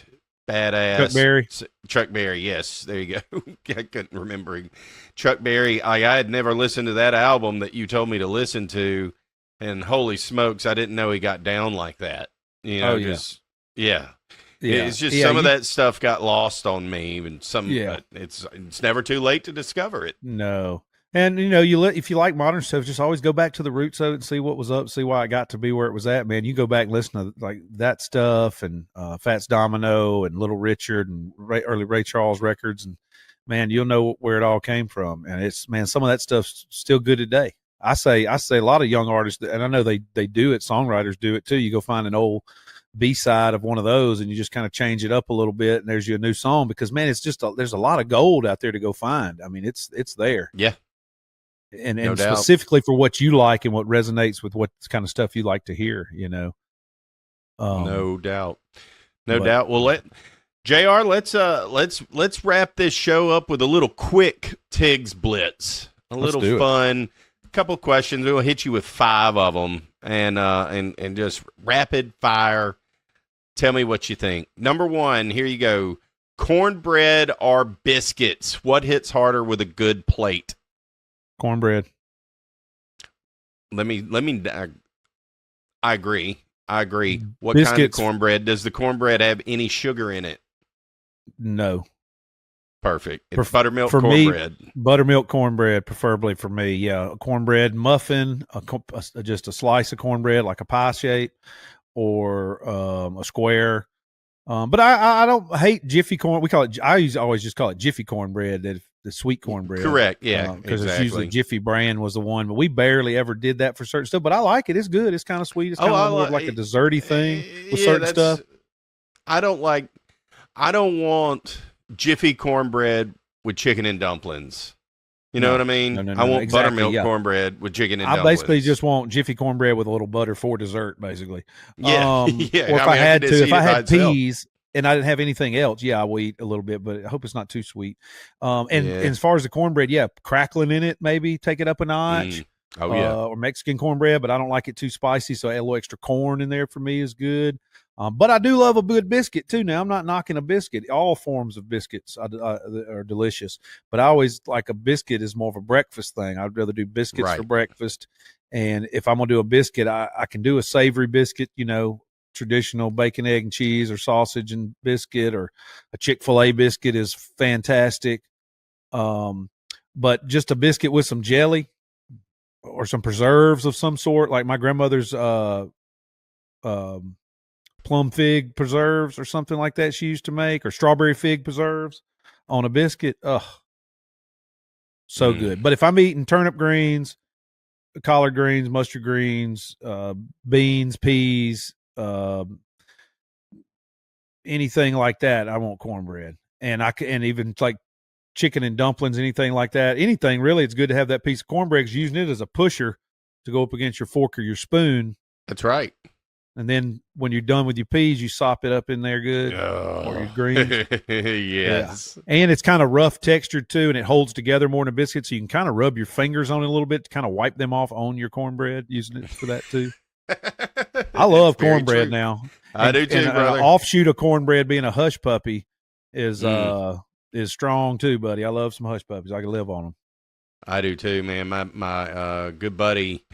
Badass. Chuck Berry, yes. There you go. I couldn't remember him. Chuck Berry, I had never listened to that album that you told me to listen to, and holy smokes, I didn't know he got down like that. It's just some of that stuff got lost on me, and it's never too late to discover it. No. And if you like modern stuff, just always go back to the roots of it and see what was up, see why it got to be where it was at. Man, you go back and listen to like that stuff and Fats Domino and Little Richard and early Ray Charles records, and man, you'll know where it all came from. And some of that stuff's still good today. I say a lot of young artists, and I know they do it. Songwriters do it too. You go find an old B-side of one of those and you just kind of change it up a little bit and there's your new song, because man, it's just there's a lot of gold out there to go find. I mean, it's there. Yeah. And no specifically for what you like and what resonates with what kind of stuff you like to hear, no doubt. Well, JR, let's wrap this show up with a little quick Tigs blitz. Let's little fun. Couple questions. We'll hit you with 5 of them and just rapid fire. Tell me what you think. Number 1, here you go. Cornbread or biscuits? What hits harder with a good plate? Cornbread. I agree. What Biscuits. kind of cornbread? Does the cornbread have any sugar in it? No. Perfect. It's buttermilk cornbread. Buttermilk cornbread, preferably for me. Yeah, a cornbread muffin, just a slice of cornbread, like a pie shape, or a square. But I don't hate Jiffy corn. We call it. I always just call it Jiffy cornbread. The sweet cornbread. Correct. Yeah. Because it's usually Jiffy brand was the one, but we barely ever did that for certain stuff. But I like it. It's good. It's kind of sweet. It's kind of more like a desserty thing with certain stuff. I don't want Jiffy cornbread with chicken and dumplings. You know what I mean? No, I want exactly, buttermilk cornbread with chicken and dumplings. I basically just want Jiffy cornbread with a little butter for dessert, basically. Yeah. Or if I had peas and I didn't have anything else, I will eat a little bit, but I hope it's not too sweet. And as far as the cornbread, crackling in it, maybe take it up a notch. Or Mexican cornbread, but I don't like it too spicy, so a little extra corn in there for me is good. But I do love a good biscuit too. Now, I'm not knocking a biscuit. All forms of biscuits are delicious, but I always like a biscuit is more of a breakfast thing. I'd rather do biscuits for breakfast. And if I'm going to do a biscuit, I can do a savory biscuit, traditional bacon, egg, and cheese, or sausage and biscuit, or a Chick-fil-A biscuit is fantastic. But just a biscuit with some jelly or some preserves of some sort, like my grandmother's plum fig preserves or something like that she used to make, or strawberry fig preserves on a biscuit. So good. But if I'm eating turnip greens, collard greens, mustard greens, beans, peas, anything like that, I want cornbread. And even like chicken and dumplings, anything like that, anything really, it's good to have that piece of cornbread, because using it as a pusher to go up against your fork or your spoon. That's right. And then when you're done with your peas, you sop it up in there good, or your greens. Yes. Yeah. And it's kind of rough textured too, and it holds together more than a biscuit, so you can kind of rub your fingers on it a little bit to kind of wipe them off on your cornbread, using it for that too. I love cornbread now. I do too, brother. An offshoot of cornbread being a hush puppy is strong too, buddy. I love some hush puppies. I can live on them. I do too, man. My good buddy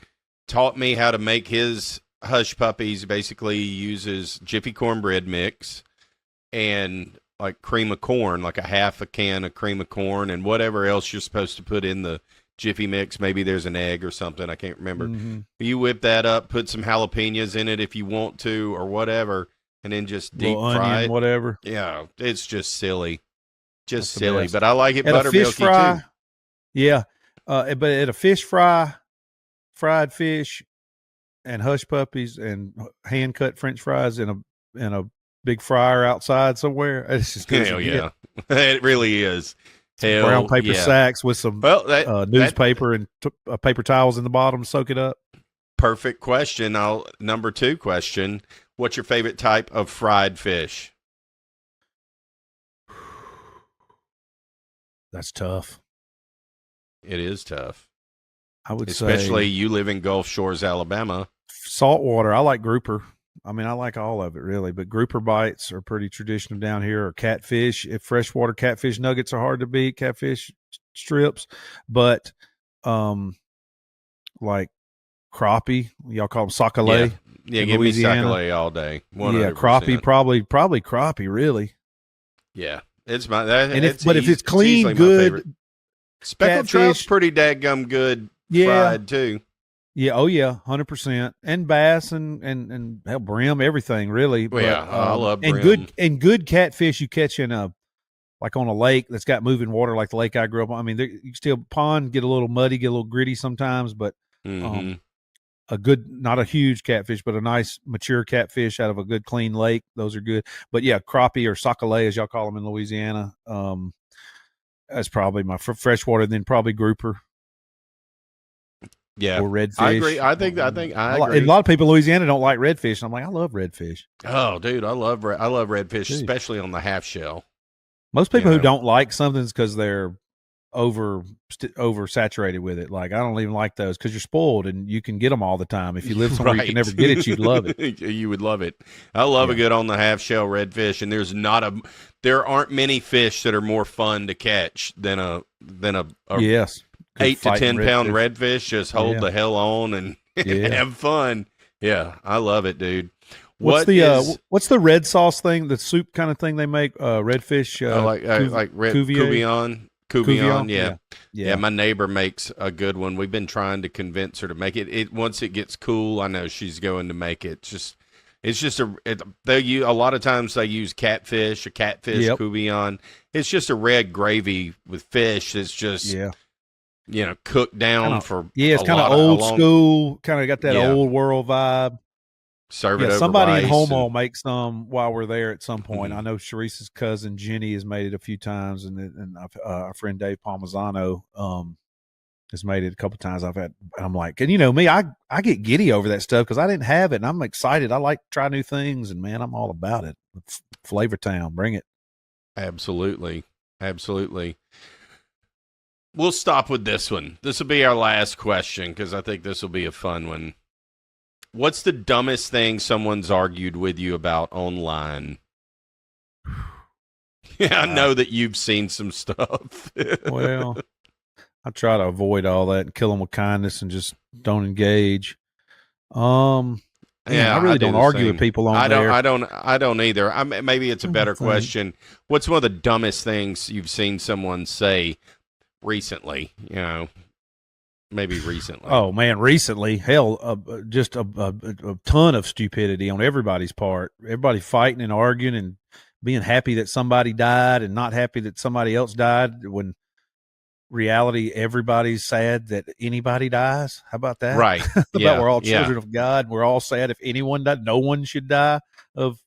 taught me how to make his hush puppies. Basically uses Jiffy cornbread mix and like cream of corn, like a half a can of cream of corn, and whatever else you're supposed to put in the Jiffy mix. Maybe there's an egg or something. I can't remember. You whip that up, put some jalapenos in it if you want to, or whatever, and then just deep fry it. Whatever. Yeah, it's just silly. Just That's silly. But I like it buttermilky too. Yeah. But at a fish fry, fried fish, and hush puppies, and hand cut French fries in a big fryer outside somewhere, it's just good. Hell yeah, it really is. Brown paper sacks with some newspaper and paper towels in the bottom to soak it up. Perfect question. Number 2 question: what's your favorite type of fried fish? That's tough. It is tough. I would especially you live in Gulf Shores, Alabama. Saltwater. I like grouper. I mean, I like all of it really, but grouper bites are pretty traditional down here. Or catfish. If freshwater catfish nuggets are hard to beat, catfish strips, but like crappie, y'all call them sac-a-lait. Yeah, give Louisiana. Me sac-a-lait all day. 100%. Yeah, crappie, probably crappie, really. Yeah, it's but if it's clean, good, Speckled trout's pretty dadgum good fried too. Yeah, oh yeah, 100%. And bass and hell, brim, everything really. Well, yeah, I love brim. And good catfish you catch in like on a lake that's got moving water, like the lake I grew up on. I mean, you still pond get a little muddy, get a little gritty sometimes, but a good, not a huge catfish, but a nice mature catfish out of a good clean lake. Those are good. But yeah, crappie or sac-a-lait, as y'all call them in Louisiana. That's probably my freshwater, then probably grouper. Yeah, or redfish. I agree. I agree. And a lot of people in Louisiana don't like redfish. I'm like, I love redfish. Oh, dude, I love redfish, especially on the half shell. Most people who don't like something is because they're oversaturated with it. Like, I don't even like those because you're spoiled and you can get them all the time. If you live somewhere you can never get it, you'd love it. You would love it. I love a good on the half shell redfish, and there aren't many fish that are more fun to catch than a yes. 8 to 10 pound redfish. Just hold the hell on and have fun. Yeah, I love it, dude. What's the red sauce thing, the soup kind of thing they make? Redfish, like red Couvillon. Yeah. My neighbor makes a good one. We've been trying to convince her to make it. Once it gets cool, I know she's going to make it. A lot of times they use catfish, Couvillon. It's just a red gravy with fish. It's just cooked down for it's kind of old school, kind of got that old world vibe. Serve it over somebody rice in Homo will make some while we're there at some point. I know Sharice's cousin Jenny has made it a few times, and our friend Dave Palmisano has made it a couple times. I'm like, and you know me, I get giddy over that stuff because I didn't have it, and I'm excited. I like to try new things, and man, I'm all about it. Flavor Town, bring it. Absolutely. We'll stop with this one. This will be our last question because I think this will be a fun one. What's the dumbest thing someone's argued with you about online? Yeah, I know that you've seen some stuff. Well, I try to avoid all that and kill them with kindness and just don't engage. I really don't argue with people on there. I don't either. Maybe it's a better question. What's one of the dumbest things you've seen someone say recently? Maybe recently. Oh man, recently, hell, just a ton of stupidity on everybody's part. Everybody fighting and arguing and being happy that somebody died and not happy that somebody else died. When reality, everybody's sad that anybody dies. How about that? Right. We're all children of God. We're all sad if anyone died. No one should die of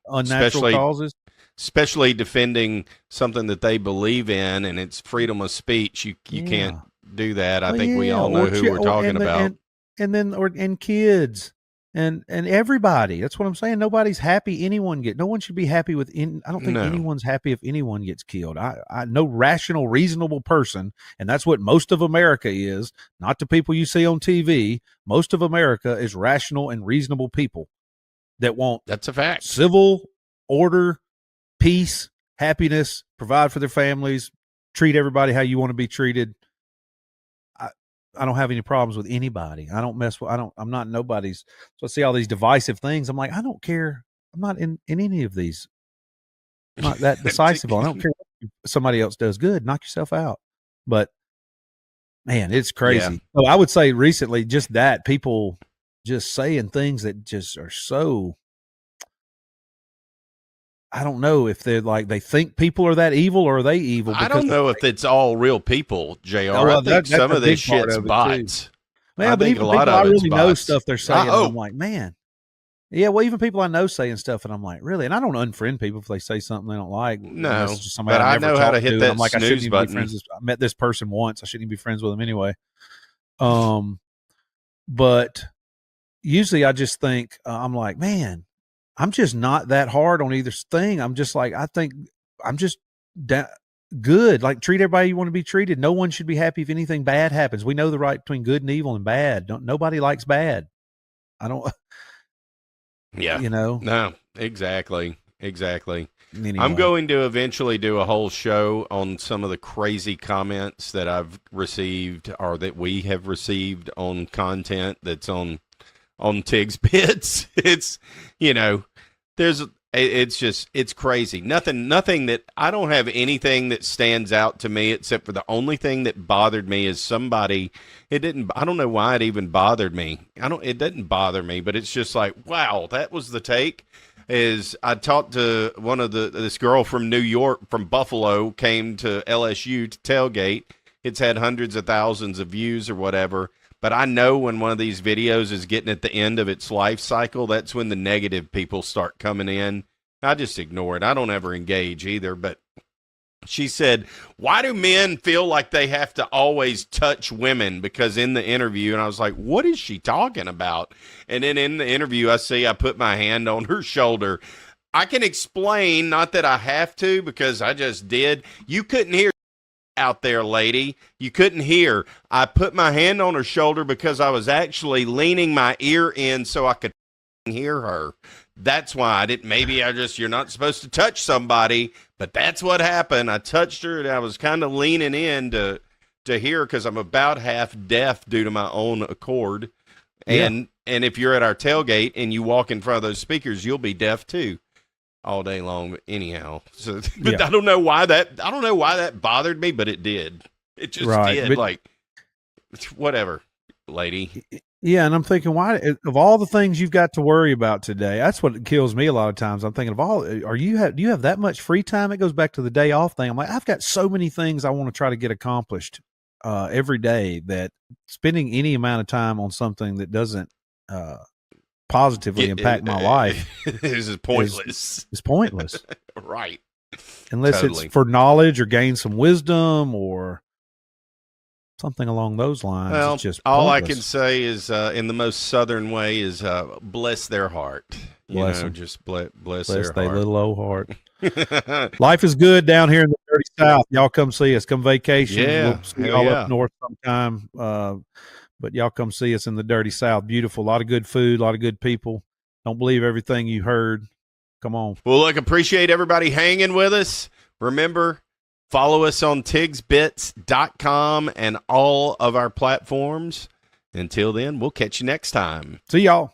unnatural causes. Especially defending something that they believe in, and it's freedom of speech. You can't do that. I think we all know who we're talking about. And kids and everybody. That's what I'm saying. Nobody's happy. No one should be happy with. I don't think anyone's happy if anyone gets killed. No rational, reasonable person, and that's what most of America is. Not the people you see on TV. Most of America is rational and reasonable people that want. That's a fact. Civil order, peace, happiness, provide for their families, treat everybody how you want to be treated. I don't have any problems with anybody. I'm not nobody's. So I see all these divisive things. I'm like, I don't care. I'm not in any of these. I'm not that decisive. I don't care what somebody else does. Good. Knock yourself out. But man, it's crazy. Yeah. So I would say recently just that people just saying things that just are so, I don't know if they're like, they think people are that evil or are they evil? I don't know if it's all real people, JR. I think some of this shit's bots. Man, but even people I really know stuff they're saying, I'm like, man. Yeah, well, even people I know saying stuff, and I'm like, really? And I don't unfriend people if they say something they don't like. No, just somebody but I know how to hit that snooze I shouldn't button. Be friends. I met this person once. I shouldn't even be friends with them anyway. But usually I just think, I'm like, man, I'm just not that hard on either thing. I'm just like, I think I'm just good. Like, treat everybody you want to be treated. No one should be happy if anything bad happens. We know the right between good and evil and bad. Nobody likes bad. I don't. Yeah. No, exactly. Anyway. I'm going to eventually do a whole show on some of the crazy comments that I've received or that we have received on content that's on Tigs Bits. It's, It's crazy. Nothing that I don't have anything that stands out to me except for the only thing that bothered me is somebody. I don't know why it even bothered me. It didn't bother me, but it's just like, wow, that was the take. Is I talked to this girl from New York, from Buffalo, came to LSU to tailgate. It's had hundreds of thousands of views or whatever. But I know when one of these videos is getting at the end of its life cycle, that's when the negative people start coming in. I just ignore it. I don't ever engage either. But she said, why do men feel like they have to always touch women? Because in the interview, and I was like, what is she talking about? And then in the interview, I put my hand on her shoulder. I can explain, not that I have to, because I just did. You couldn't hear out there, lady. You couldn't hear. I put my hand on her shoulder because I was actually leaning my ear in so I could hear her. That's why I didn't. Maybe you're not supposed to touch somebody, but that's what happened. I touched her and I was kind of leaning in to hear, because I'm about half deaf due to my own accord. And if you're at our tailgate and you walk in front of those speakers, you'll be deaf too. All day long, but anyhow. So, but I don't know why that bothered me, but it did. It just did. But, like, whatever, lady. Yeah, and I'm thinking, why of all the things you've got to worry about today? That's what kills me a lot of times. I'm thinking do you have that much free time? It goes back to the day off thing. I'm like, I've got so many things I want to try to get accomplished every day, that spending any amount of time on something that doesn't positively impact my life is pointless. It's pointless. Right. Unless it's for knowledge or gain some wisdom or something along those lines. Well, it's just all I can say is, in the most southern way, is bless their heart. Just bless their heart. Little old heart. Life is good down here in the dirty South. Y'all come see us. Come vacation. Yeah. We'll see y'all up north sometime. But y'all come see us in the dirty South. Beautiful. A lot of good food, a lot of good people. Don't believe everything you heard. Come on. Well, look, appreciate everybody hanging with us. Remember, follow us on tigsbits.com and all of our platforms. Until then, we'll catch you next time. See y'all.